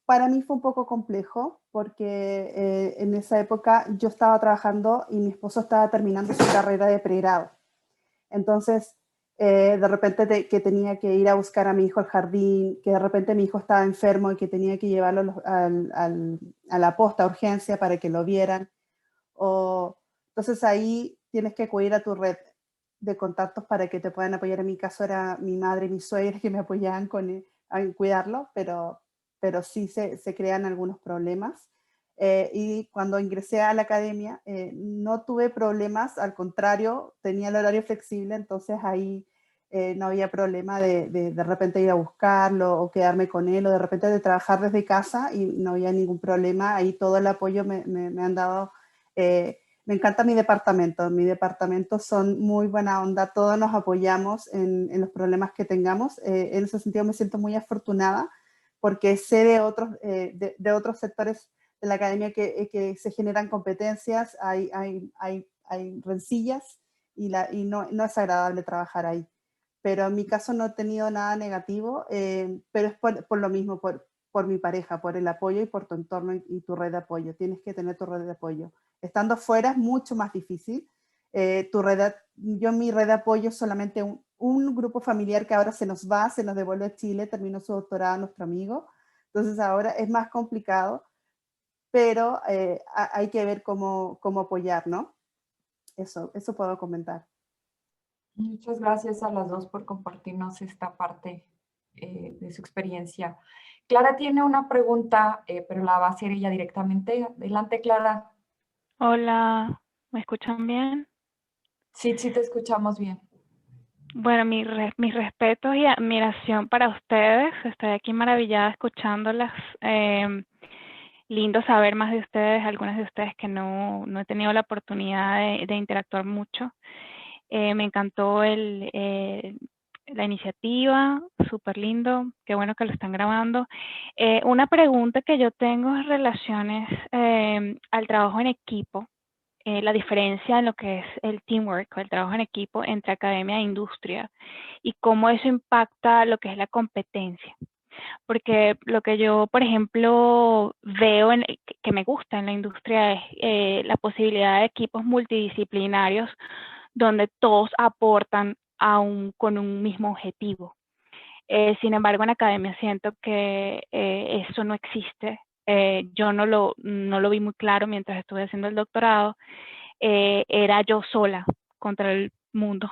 para mí fue un poco complejo porque en esa época yo estaba trabajando y mi esposo estaba terminando su carrera de pregrado. Entonces, de repente que tenía que ir a buscar a mi hijo al jardín, que de repente mi hijo estaba enfermo y que tenía que llevarlo a la posta, a urgencia, para que lo vieran. Entonces ahí tienes que acudir a tu red de contactos para que te puedan apoyar. En mi caso era mi madre y mi suegra que me apoyaban en cuidarlo, pero sí se crean algunos problemas. Y cuando ingresé a la academia no tuve problemas, al contrario, tenía el horario flexible, entonces ahí no había problema de repente ir a buscarlo o quedarme con él, o de repente de trabajar desde casa y no había ningún problema. Ahí todo el apoyo me han dado. Me encanta mi departamento son muy buena onda, todos nos apoyamos en los problemas que tengamos. En ese sentido me siento muy afortunada porque sé de otros sectores de la academia que se generan competencias, hay rencillas y no es agradable trabajar ahí. Pero en mi caso no he tenido nada negativo, pero es por lo mismo, por mi pareja, por el apoyo y por tu entorno y tu red de apoyo. Tienes que tener tu red de apoyo. Estando fuera es mucho más difícil. Yo en mi red de apoyo solamente un grupo familiar que ahora se nos devuelve a Chile, terminó su doctorado nuestro amigo. Entonces ahora es más complicado, pero hay que ver cómo apoyar, ¿no? Eso puedo comentar. Muchas gracias a las dos por compartirnos esta parte de su experiencia. Clara tiene una pregunta, pero la va a hacer ella directamente. Adelante, Clara. Hola, ¿me escuchan bien? Sí, sí te escuchamos bien. Bueno, mis respetos y admiración para ustedes. Estoy aquí maravillada escuchándolas. Lindo saber más de ustedes, algunas de ustedes que no he tenido la oportunidad de interactuar mucho. Me encantó la iniciativa, súper lindo, qué bueno que lo están grabando. Una pregunta que yo tengo en relaciones al trabajo en equipo, la diferencia en lo que es el teamwork o el trabajo en equipo entre academia e industria y cómo eso impacta lo que es la competencia. Porque lo que yo, por ejemplo, veo que me gusta en la industria es la posibilidad de equipos multidisciplinarios donde todos aportan con un mismo objetivo. Sin embargo, en academia siento que eso no existe. Yo no lo vi muy claro mientras estuve haciendo el doctorado. Era yo sola contra el mundo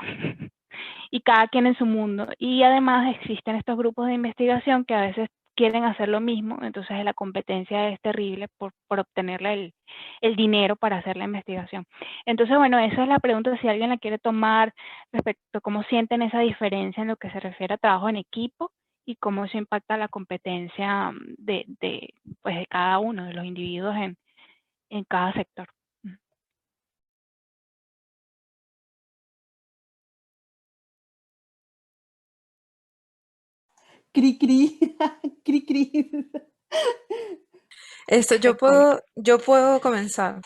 y cada quien en su mundo. Y además existen estos grupos de investigación que a veces quieren hacer lo mismo, entonces la competencia es terrible por obtenerle el dinero para hacer la investigación. Entonces, bueno, esa es la pregunta, si alguien la quiere tomar respecto a cómo sienten esa diferencia en lo que se refiere a trabajo en equipo y cómo eso impacta la competencia pues de cada uno, de los individuos en cada sector. Cri, cri, cri, cri. Yo puedo comenzar,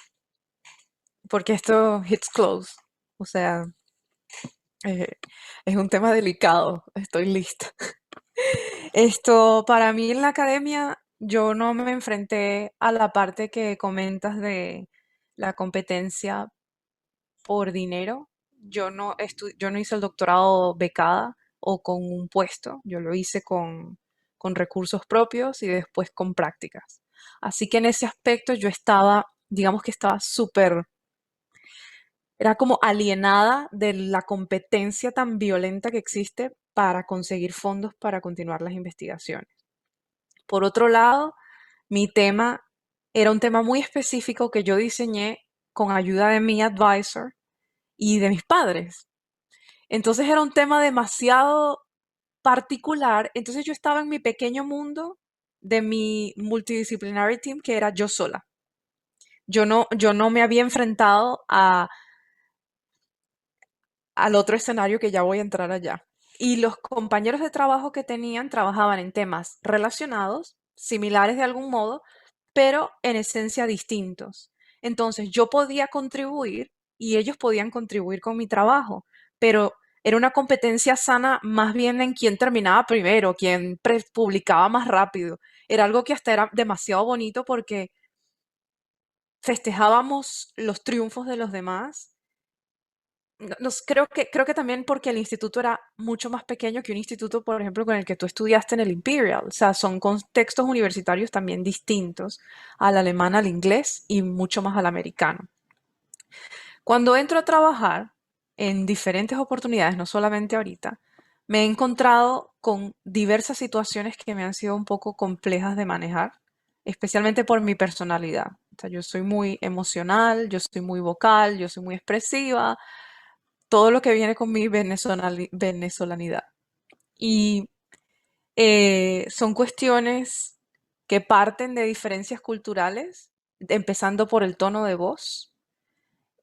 porque esto hits close. O sea, eh, es un tema delicado. Estoy lista. Para mí en la academia, yo no me enfrenté a la parte que comentas de la competencia por dinero. Yo no hice el doctorado becada o con un puesto. Yo lo hice con recursos propios y después con prácticas. Así que en ese aspecto yo estaba, digamos que estaba era como alienada de la competencia tan violenta que existe para conseguir fondos para continuar las investigaciones. Por otro lado, mi tema era un tema muy específico que yo diseñé con ayuda de mi advisor y de mis padres. Entonces era un tema demasiado particular. Entonces yo estaba en mi pequeño mundo de mi multidisciplinary team, que era yo sola. Yo no me había enfrentado al otro escenario que ya voy a entrar allá. Y los compañeros de trabajo que tenían trabajaban en temas relacionados, similares de algún modo, pero en esencia distintos. Entonces yo podía contribuir y ellos podían contribuir con mi trabajo, pero era una competencia sana más bien en quién terminaba primero, quién publicaba más rápido. Era algo que hasta era demasiado bonito porque festejábamos los triunfos de los demás. Creo que también porque el instituto era mucho más pequeño que un instituto, por ejemplo, con el que tú estudiaste en el Imperial. O sea, son contextos universitarios también distintos al alemán, al inglés y mucho más al americano. Cuando entro a trabajar en diferentes oportunidades, no solamente ahorita, me he encontrado con diversas situaciones que me han sido un poco complejas de manejar, especialmente por mi personalidad. O sea, yo soy muy emocional, yo soy muy vocal, yo soy muy expresiva. todo lo que viene con mi venezolanidad. Y son cuestiones que parten de diferencias culturales, empezando por el tono de voz,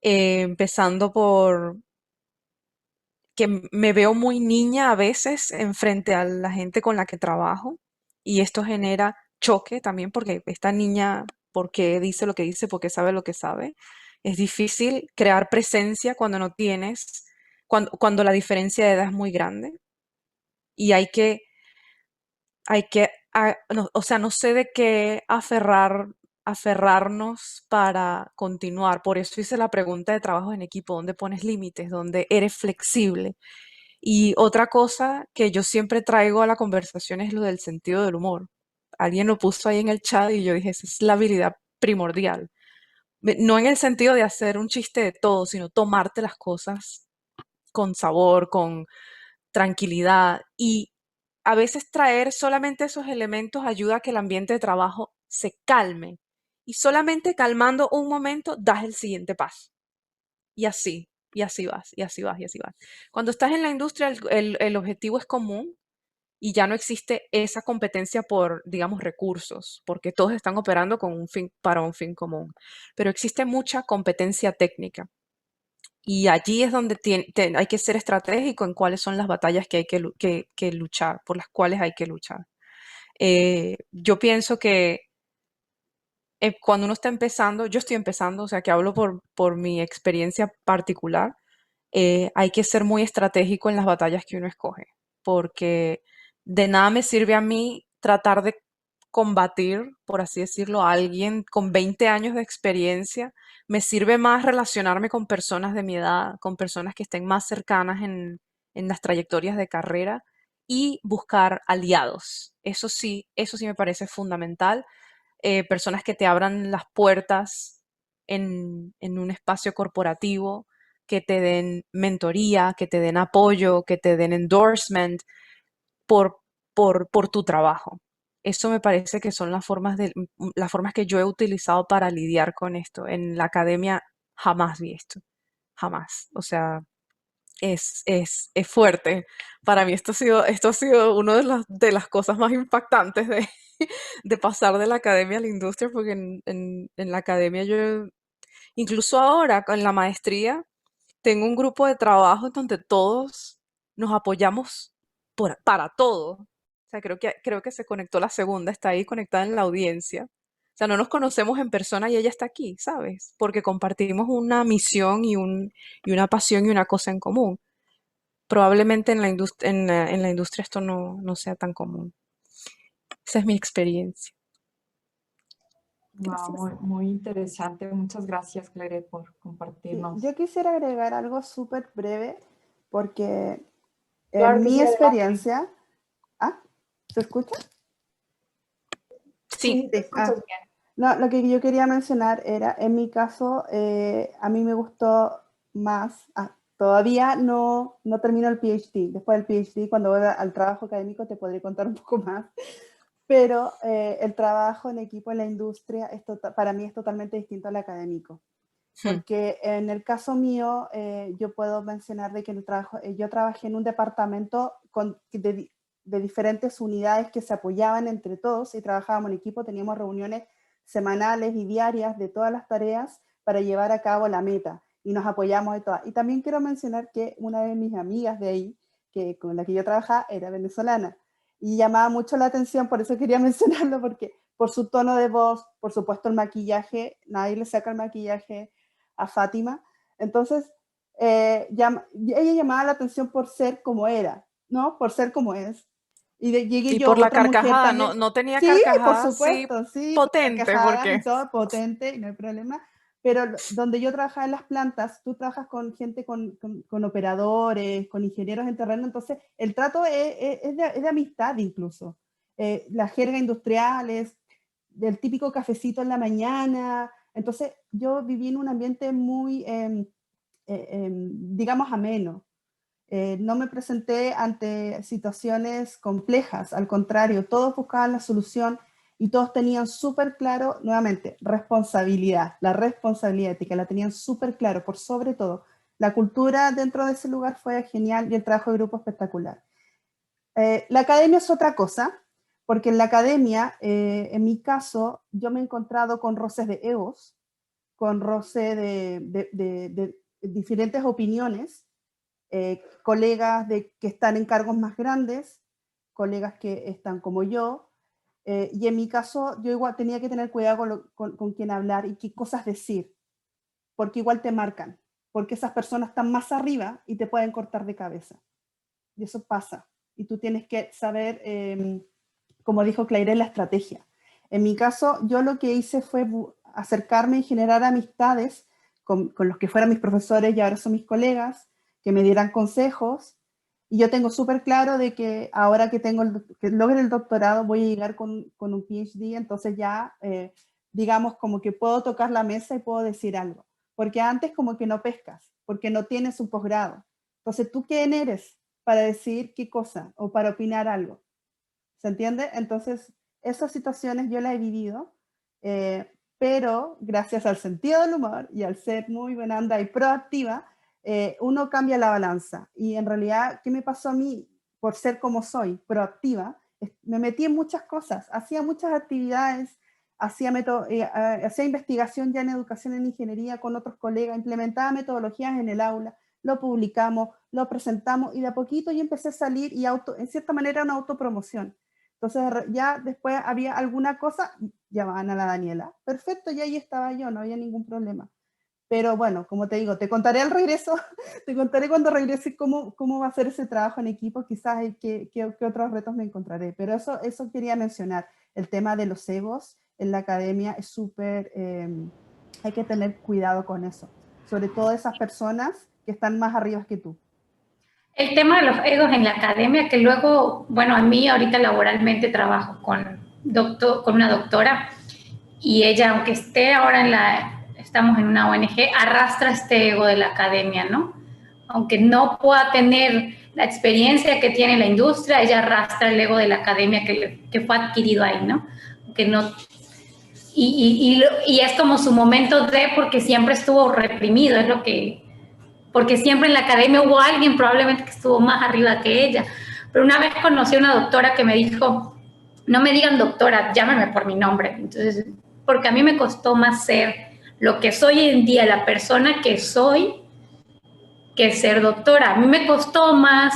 empezando por que me veo muy niña a veces en frente a la gente con la que trabajo y esto genera choque también porque esta niña, ¿por qué dice lo que dice? ¿Por qué sabe lo que sabe? Es difícil crear presencia cuando no tienes, cuando la diferencia de edad es muy grande y o sea, no sé de qué aferrarnos para continuar. Por eso hice la pregunta de trabajo en equipo, ¿dónde pones límites? ¿Dónde eres flexible? Y otra cosa que yo siempre traigo a la conversación es lo del sentido del humor. Alguien lo puso ahí en el chat y yo dije, esa es la habilidad primordial. No en el sentido de hacer un chiste de todo, sino tomarte las cosas con sabor, con tranquilidad. Y a veces traer solamente esos elementos ayuda a que el ambiente de trabajo se calme. Y solamente calmando un momento das el siguiente paso. Y así, y así vas, y así vas, y así vas. Cuando estás en la industria, el objetivo es común y ya no existe esa competencia por, digamos, recursos, porque todos están operando con un fin, para un fin común. Pero existe mucha competencia técnica. Y allí es donde hay que ser estratégico en cuáles son las batallas que hay que luchar, por las cuales hay que luchar. Yo pienso que cuando uno está empezando, yo estoy empezando, o sea que hablo por mi experiencia particular, hay que ser muy estratégico en las batallas que uno escoge, porque de nada me sirve a mí tratar de combatir, por así decirlo, a alguien con 20 años de experiencia. Me sirve más relacionarme con personas de mi edad, con personas que estén más cercanas en las trayectorias de carrera y buscar aliados. Eso sí me parece fundamental. Personas que te abran las puertas en un espacio corporativo, que te den mentoría, que te den apoyo, que te den endorsement por, por tu trabajo. Eso me parece que son las formas que yo he utilizado para lidiar con esto. En la academia jamás vi esto, jamás. O sea, es fuerte. Para mí esto ha sido una de las cosas más impactantes de pasar de la academia a la industria, porque en la academia yo, incluso ahora con la maestría, tengo un grupo de trabajo donde todos nos apoyamos para todo. O sea, creo que se conectó la segunda, está ahí conectada en la audiencia. O sea, no nos conocemos en persona y ella está aquí, ¿sabes? Porque compartimos una misión y una pasión y una cosa en común. Probablemente en la industria esto no sea tan común. Esa es mi experiencia. Wow, muy, muy interesante. Muchas gracias, Claire, por Sí, compartirnos. yo quisiera agregar algo súper breve, porque Claro en que mi sí, adelante. experiencia... ¿Ah? ¿Se escucha? Sí, Sí, sí, te Sí. escuchas bien. No, lo que yo quería mencionar era, en mi caso, a mí me gustó más, todavía no termino el PhD. Después del PhD, cuando voy al trabajo académico, te podré contar un poco más. Pero el trabajo en equipo en la industria para mí es totalmente distinto al académico. Porque en el caso mío, yo puedo mencionar de que yo trabajé en un departamento de diferentes unidades que se apoyaban entre todos y trabajábamos en equipo, teníamos reuniones semanales y diarias de todas las tareas para llevar a cabo la meta y nos apoyamos de todas. Y también quiero mencionar que una de mis amigas de ahí, con la que yo trabajaba, era venezolana y llamaba mucho la atención, por eso quería mencionarlo, porque por su tono de voz, por supuesto el maquillaje, nadie le saca el maquillaje a Fátima. Entonces, ella llamaba la atención por ser como era, ¿no? Por ser como es. Llegué y yo, por la otra mujer carcajada, también. no tenía Sí, por carcajada así supuesto, sí, con potente, carcajadas y porque todo, potente, no hay problema. Pero donde yo trabajaba en las plantas, tú trabajas con gente, con operadores, con ingenieros en terreno, entonces el trato es de amistad incluso. La jerga industrial es del típico cafecito en la mañana. Entonces yo viví en un ambiente muy, digamos, ameno. No me presenté ante situaciones complejas, al contrario, todos buscaban la solución y todos tenían súper claro, nuevamente, responsabilidad, la responsabilidad ética, la tenían súper claro, por sobre todo. La cultura dentro de ese lugar fue genial y el trabajo de grupo espectacular. La academia es otra cosa, porque en la academia, en mi caso, yo me he encontrado con roces de egos, con roce de diferentes opiniones, colegas que están en cargos más grandes, colegas que están como yo, y en mi caso yo igual tenía que tener cuidado con quién hablar y qué cosas decir, porque igual te marcan, porque esas personas están más arriba y te pueden cortar de cabeza. Y eso pasa. Y tú tienes que saber, como dijo Claire, la estrategia. En mi caso, yo lo que hice fue acercarme y generar amistades con los que fueran mis profesores y ahora son mis colegas, que me dieran consejos. Y yo tengo súper claro de que ahora que logre el doctorado voy a llegar con un PhD, entonces ya, digamos, como que puedo tocar la mesa y puedo decir algo. Porque antes como que no pescas, porque no tienes un posgrado. Entonces, ¿tú quién eres para decir qué cosa o para opinar algo? ¿Se entiende? Entonces, esas situaciones yo las he vivido, pero gracias al sentido del humor y al ser muy buena onda y proactiva, uno cambia la balanza. Y en realidad, ¿qué me pasó a mí por ser como soy, proactiva? Me metí en muchas cosas, hacía muchas actividades, hacía investigación ya en educación en ingeniería con otros colegas, implementaba metodologías en el aula, lo publicamos, lo presentamos y de a poquito yo empecé a salir y en cierta manera una autopromoción. Entonces ya después había alguna cosa, llamaban a la Daniela. Perfecto, y ahí estaba yo, no había ningún problema. Pero bueno, como te digo, te contaré al regreso, te contaré cuando regrese cómo va a ser ese trabajo en equipo, quizás qué otros retos me encontraré. Pero eso quería mencionar, el tema de los egos en la academia es súper, hay que tener cuidado con eso, sobre todo esas personas que están más arriba que tú. El tema de los egos en la academia, que luego, bueno, a mí ahorita laboralmente trabajo con una doctora y ella, aunque esté ahora estamos en una ONG, arrastra este ego de la academia, ¿no? Aunque no pueda tener la experiencia que tiene la industria, ella arrastra el ego de la academia que fue adquirido ahí, ¿no? Que no y es como su momento porque siempre estuvo reprimido, es lo que porque siempre en la academia hubo alguien probablemente que estuvo más arriba que ella. Pero una vez conocí a una doctora que me dijo, no me digan doctora, llámame por mi nombre. Entonces, porque a mí me costó más ser lo que soy hoy en día, la persona que soy, que ser doctora. A mí me costó más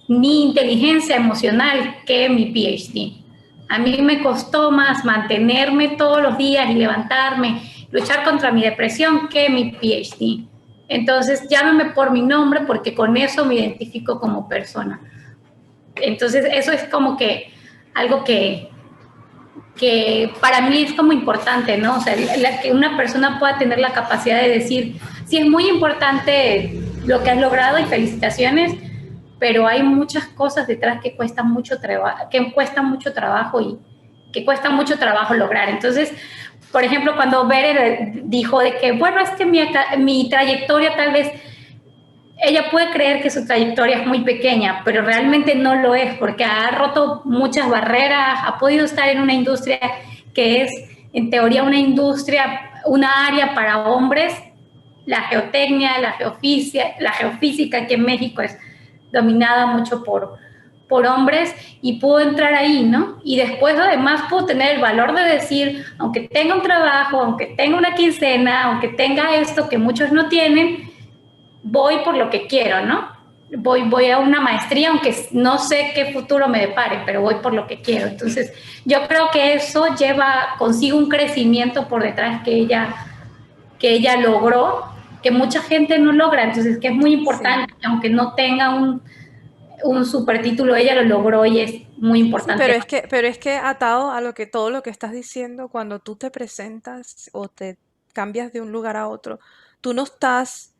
mi inteligencia emocional que mi PhD. A mí me costó más mantenerme todos los días y levantarme, luchar contra mi depresión que mi PhD. Entonces, llámame por mi nombre porque con eso me identifico como persona. Entonces, eso es como que algo que para mí es como importante, ¿no? O sea, que una persona pueda tener la capacidad de decir, sí, es muy importante lo que has logrado y felicitaciones, pero hay muchas cosas detrás que cuestan mucho trabajo y que cuesta mucho trabajo lograr. Entonces, por ejemplo, cuando Bere dijo de que, bueno, es que mi trayectoria tal vez, ella puede creer que su trayectoria es muy pequeña, pero realmente no lo es, porque ha roto muchas barreras, ha podido estar en una industria que es, en teoría, una área para hombres, la geotecnia, la geofísica aquí en México es dominada mucho por hombres y pudo entrar ahí, ¿no? Y después además pudo tener el valor de decir, aunque tenga un trabajo, aunque tenga una quincena, aunque tenga esto que muchos no tienen, voy por lo que quiero, ¿no? Voy a una maestría, aunque no sé qué futuro me depare, pero voy por lo que quiero. Entonces, yo creo que eso lleva consigo un crecimiento por detrás que ella logró, que mucha gente no logra. Entonces, que es muy importante, sí, aunque no tenga un super título, ella lo logró y es muy importante. Sí, pero es que atado a todo lo que estás diciendo, cuando tú te presentas o te cambias de un lugar a otro, tú no estás,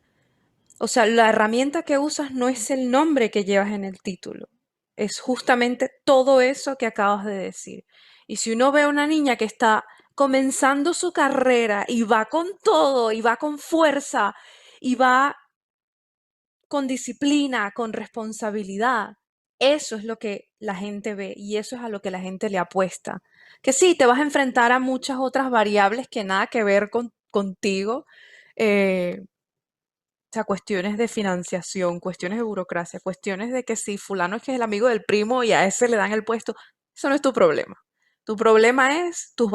o sea, la herramienta que usas no es el nombre que llevas en el título, es justamente todo eso que acabas de decir. Y si uno ve a una niña que está comenzando su carrera y va con todo, y va con fuerza, y va con disciplina, con responsabilidad, eso es lo que la gente ve y eso es a lo que la gente le apuesta. Que sí, te vas a enfrentar a muchas otras variables que nada que ver contigo, O sea, cuestiones de financiación, cuestiones de burocracia, cuestiones de que si fulano es que es el amigo del primo y a ese le dan el puesto, eso no es tu problema. Tu problema es tus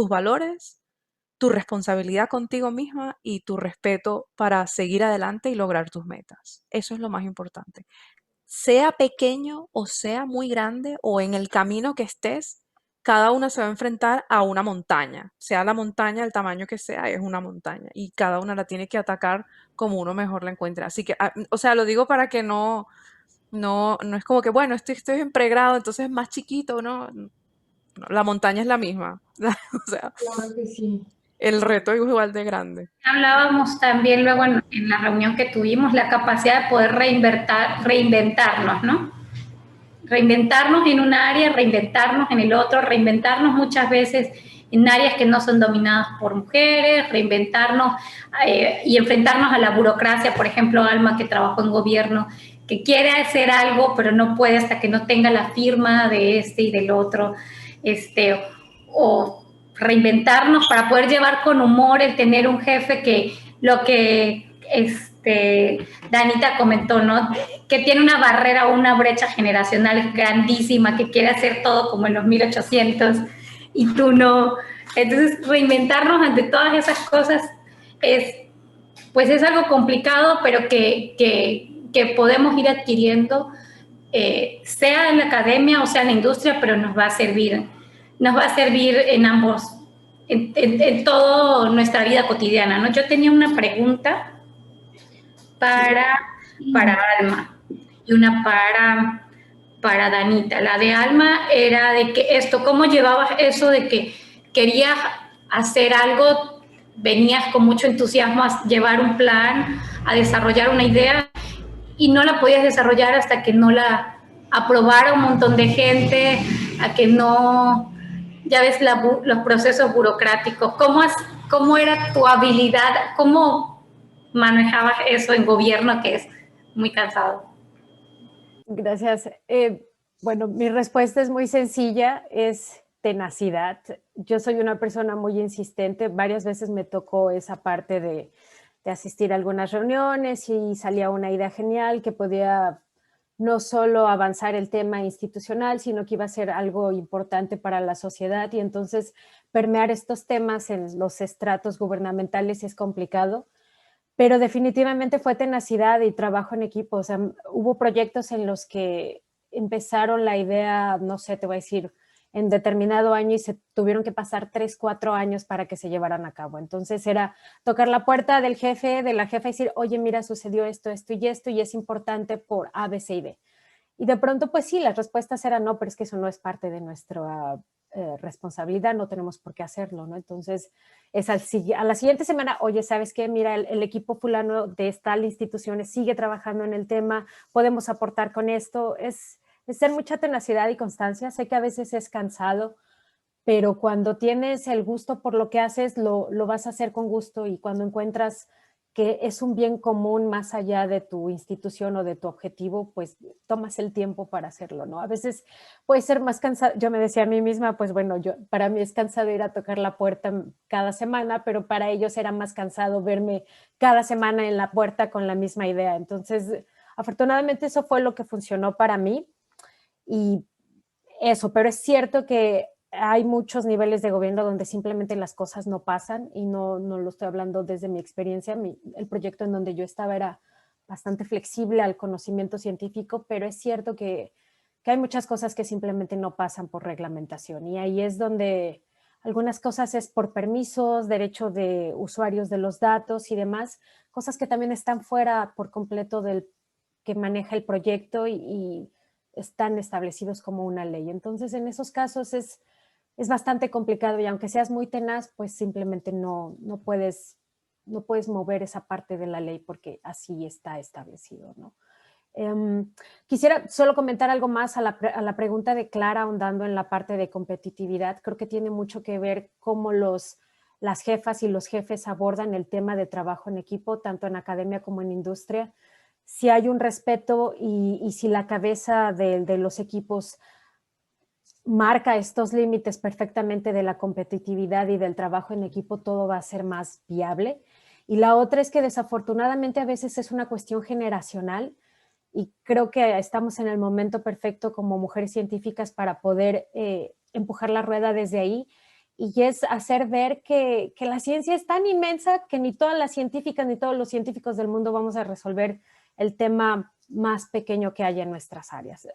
valores, tu responsabilidad contigo misma y tu respeto para seguir adelante y lograr tus metas. Eso es lo más importante. Sea pequeño o sea muy grande o en el camino que estés, cada una se va a enfrentar a una montaña. Sea la montaña el tamaño que sea, es una montaña y cada una la tiene que atacar como uno mejor la encuentra. Así que, o sea, lo digo para que no es como que, bueno, estoy en pregrado, entonces es más chiquito, ¿no? No, la montaña es la misma. O sea, Claro que sí. el reto es igual de grande. Hablábamos también luego en la reunión que tuvimos, la capacidad de poder reinventarnos, ¿no? Reinventarnos en un área, reinventarnos en el otro, reinventarnos muchas veces en áreas que no son dominadas por mujeres, reinventarnos y enfrentarnos a la burocracia. Por ejemplo, Alma, que trabajó en gobierno, que quiere hacer algo, pero no puede hasta que no tenga la firma de este y del otro, o reinventarnos para poder llevar con humor el tener un jefe que lo que Danita comentó, ¿no? Que tiene una barrera o una brecha generacional grandísima, que quiere hacer todo como en los 1800 y tú no. Entonces, reinventarnos ante todas esas cosas pues es algo complicado, pero que podemos ir adquiriendo, sea en la academia o sea en la industria, pero nos va a servir en ambos, en toda nuestra vida cotidiana, ¿no? Yo tenía una pregunta para Alma y una para Danita. La de Alma era de que ¿cómo llevabas eso de que querías hacer algo, venías con mucho entusiasmo a llevar un plan, a desarrollar una idea y no la podías desarrollar hasta que no la aprobara un montón de gente, a que no, ya ves los procesos burocráticos? ¿Cómo era tu habilidad? ¿Cómo manejabas eso en gobierno, que es muy cansado? Gracias. Bueno, mi respuesta es muy sencilla, es tenacidad. Yo soy una persona muy insistente, varias veces me tocó esa parte de asistir a algunas reuniones y salía una idea genial que podía no solo avanzar el tema institucional, sino que iba a ser algo importante para la sociedad, y entonces permear estos temas en los estratos gubernamentales es complicado, pero definitivamente fue tenacidad y trabajo en equipo. O sea, hubo proyectos en los que empezaron la idea, no sé, te voy a decir, en determinado año y se tuvieron que pasar 3, 4 años para que se llevaran a cabo. Entonces era tocar la puerta del jefe, de la jefa y decir, oye, mira, sucedió esto, esto y esto y es importante por A, B, C y D. Y de pronto, pues sí, las respuestas eran no, pero es que eso no es parte de nuestra responsabilidad, no tenemos por qué hacerlo, ¿no? Entonces, a la siguiente semana, oye, ¿sabes qué? Mira, el equipo fulano de tal institución sigue trabajando en el tema, podemos aportar con esto. Es ser mucha tenacidad y constancia. Sé que a veces es cansado, pero cuando tienes el gusto por lo que haces, lo vas a hacer con gusto, y cuando encuentras que es un bien común más allá de tu institución o de tu objetivo, pues tomas el tiempo para hacerlo, ¿no? A veces puede ser más cansado. Yo me decía a mí misma, pues bueno, para mí es cansado ir a tocar la puerta cada semana, pero para ellos era más cansado verme cada semana en la puerta con la misma idea. Entonces, afortunadamente eso fue lo que funcionó para mí. Y eso, pero es cierto que hay muchos niveles de gobierno donde simplemente las cosas no pasan, y no lo estoy hablando desde mi experiencia. El proyecto en donde yo estaba era bastante flexible al conocimiento científico, pero es cierto que hay muchas cosas que simplemente no pasan por reglamentación, y ahí es donde algunas cosas es por permisos, derecho de usuarios de los datos y demás, cosas que también están fuera por completo del que maneja el proyecto y están establecidos como una ley. Entonces, en esos casos es bastante complicado, y aunque seas muy tenaz, pues simplemente no puedes mover esa parte de la ley porque así está establecido, ¿no? Quisiera solo comentar algo más a la pregunta de Clara, ahondando en la parte de competitividad. Creo que tiene mucho que ver cómo las jefas y los jefes abordan el tema de trabajo en equipo, tanto en academia como en industria. Si hay un respeto y si la cabeza de los equipos marca estos límites perfectamente de la competitividad y del trabajo en equipo, todo va a ser más viable. Y la otra es que desafortunadamente a veces es una cuestión generacional y creo que estamos en el momento perfecto como mujeres científicas para poder empujar la rueda desde ahí, y es hacer ver que la ciencia es tan inmensa que ni todas las científicas ni todos los científicos del mundo vamos a resolver el tema más pequeño que haya en nuestras áreas.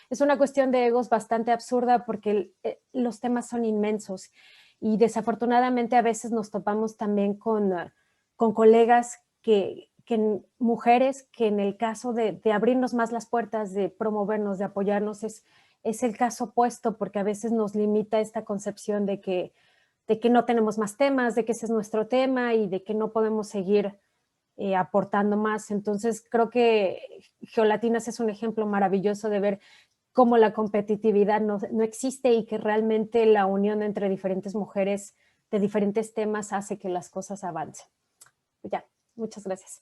Es una cuestión de egos bastante absurda porque los temas son inmensos y desafortunadamente a veces nos topamos también con colegas mujeres que en el caso de abrirnos más las puertas, de promovernos, de apoyarnos, es el caso opuesto, porque a veces nos limita esta concepción de que no tenemos más temas, de que ese es nuestro tema y de que no podemos seguir aportando más. Entonces creo que Geolatinas es un ejemplo maravilloso de ver cómo la competitividad no existe y que realmente la unión entre diferentes mujeres de diferentes temas hace que las cosas avancen. Ya, muchas gracias.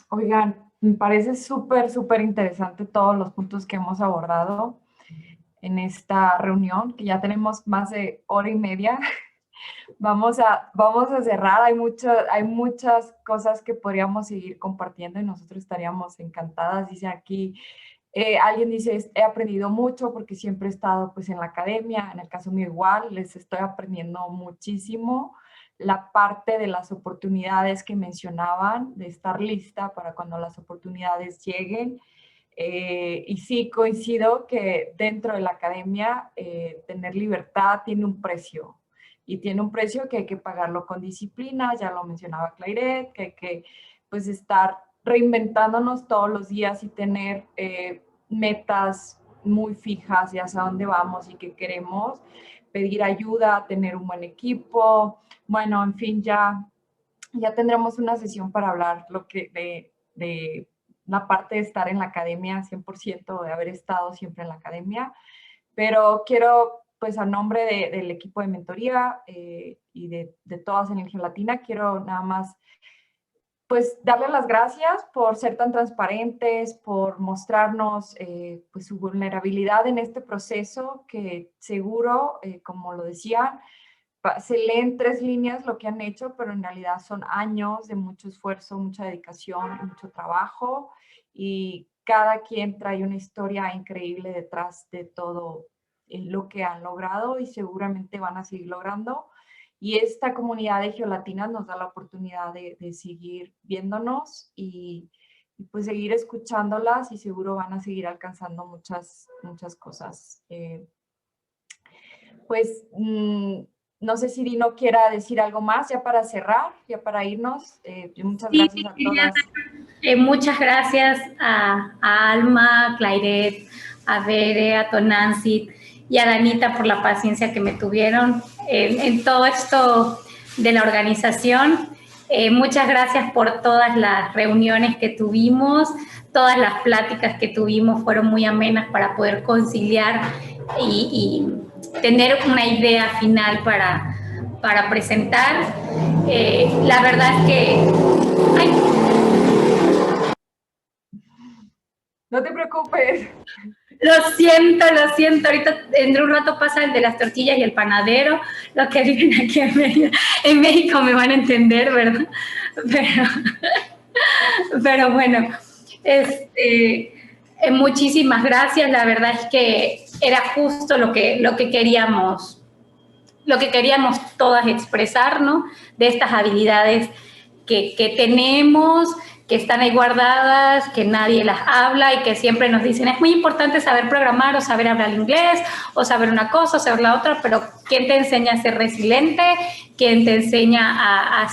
Oigan, me parece súper interesante todos los puntos que hemos abordado en esta reunión, que ya tenemos más de hora y media. Vamos a cerrar, hay muchas cosas que podríamos seguir compartiendo y nosotros estaríamos encantadas. Dice aquí, alguien dice, he aprendido mucho porque siempre he estado pues en la academia, en el caso mío igual, les estoy aprendiendo muchísimo. La parte de las oportunidades que mencionaban, de estar lista para cuando las oportunidades lleguen. Y sí, coincido que dentro de la academia tener libertad tiene un precio. Y tiene un precio que hay que pagarlo con disciplina, ya lo mencionaba Clairet, que hay que pues estar reinventándonos todos los días y tener metas muy fijas de hacia dónde vamos y qué queremos, pedir ayuda, tener un buen equipo. Bueno, en fin, ya tendremos una sesión para hablar de la parte de estar en la academia 100%, de haber estado siempre en la academia, pero quiero, pues a nombre del equipo de mentoría y de todas en el Geolatina, quiero nada más pues darles las gracias por ser tan transparentes, por mostrarnos pues su vulnerabilidad en este proceso que seguro, como lo decían, se leen 3 líneas lo que han hecho, pero en realidad son años de mucho esfuerzo, mucha dedicación, mucho trabajo, y cada quien trae una historia increíble detrás de todo lo que han logrado y seguramente van a seguir logrando. Y esta comunidad de Geolatinas nos da la oportunidad de seguir viéndonos y pues seguir escuchándolas, y seguro van a seguir alcanzando muchas cosas. Pues no sé si Dino quiera decir algo más ya para cerrar, ya para irnos. Muchas gracias a todas. Muchas gracias a Alma, a Clairet, a Bere, a Tonantzin y a Danita por la paciencia que me tuvieron en todo esto de la organización. Muchas gracias por todas las reuniones que tuvimos, todas las pláticas que tuvimos fueron muy amenas para poder conciliar y tener una idea final para presentar. La verdad es que... Ay. No te preocupes. Lo siento. Ahorita en un rato pasa el de las tortillas y el panadero. Los que viven aquí en México me van a entender, ¿verdad? Pero bueno, muchísimas gracias. La verdad es que era justo lo que queríamos todas expresar, ¿no? De estas habilidades que tenemos, que están ahí guardadas, que nadie las habla y que siempre nos dicen, es muy importante saber programar o saber hablar inglés o saber una cosa o saber la otra, pero ¿quién te enseña a ser resiliente? ¿Quién te enseña a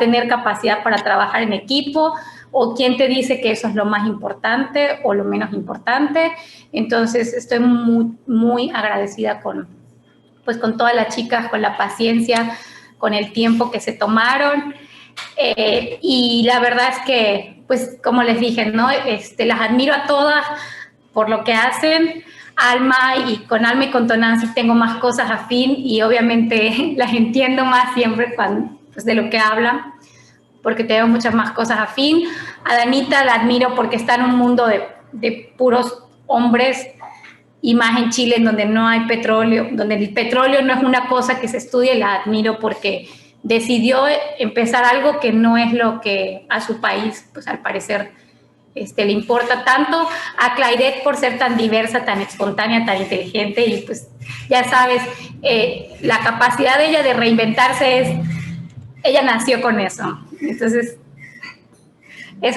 tener capacidad para trabajar en equipo? ¿O quién te dice que eso es lo más importante o lo menos importante? Entonces, estoy muy, muy agradecida con todas las chicas, con la paciencia, con el tiempo que se tomaron. Y la verdad es que, pues, como les dije, ¿no? Las admiro a todas por lo que hacen. Con Alma y con Tonantzin tengo más cosas afín y obviamente las entiendo más siempre de lo que hablan, porque tengo muchas más cosas afín. A Danita la admiro porque está en un mundo de puros hombres, y más en Chile, en donde no hay petróleo, donde el petróleo no es una cosa que se estudie. La admiro porque decidió empezar algo que no es lo que a su país, pues al parecer, le importa tanto. A Clairette por ser tan diversa, tan espontánea, tan inteligente, y pues ya sabes, la capacidad de ella de reinventarse ella nació con eso. Entonces,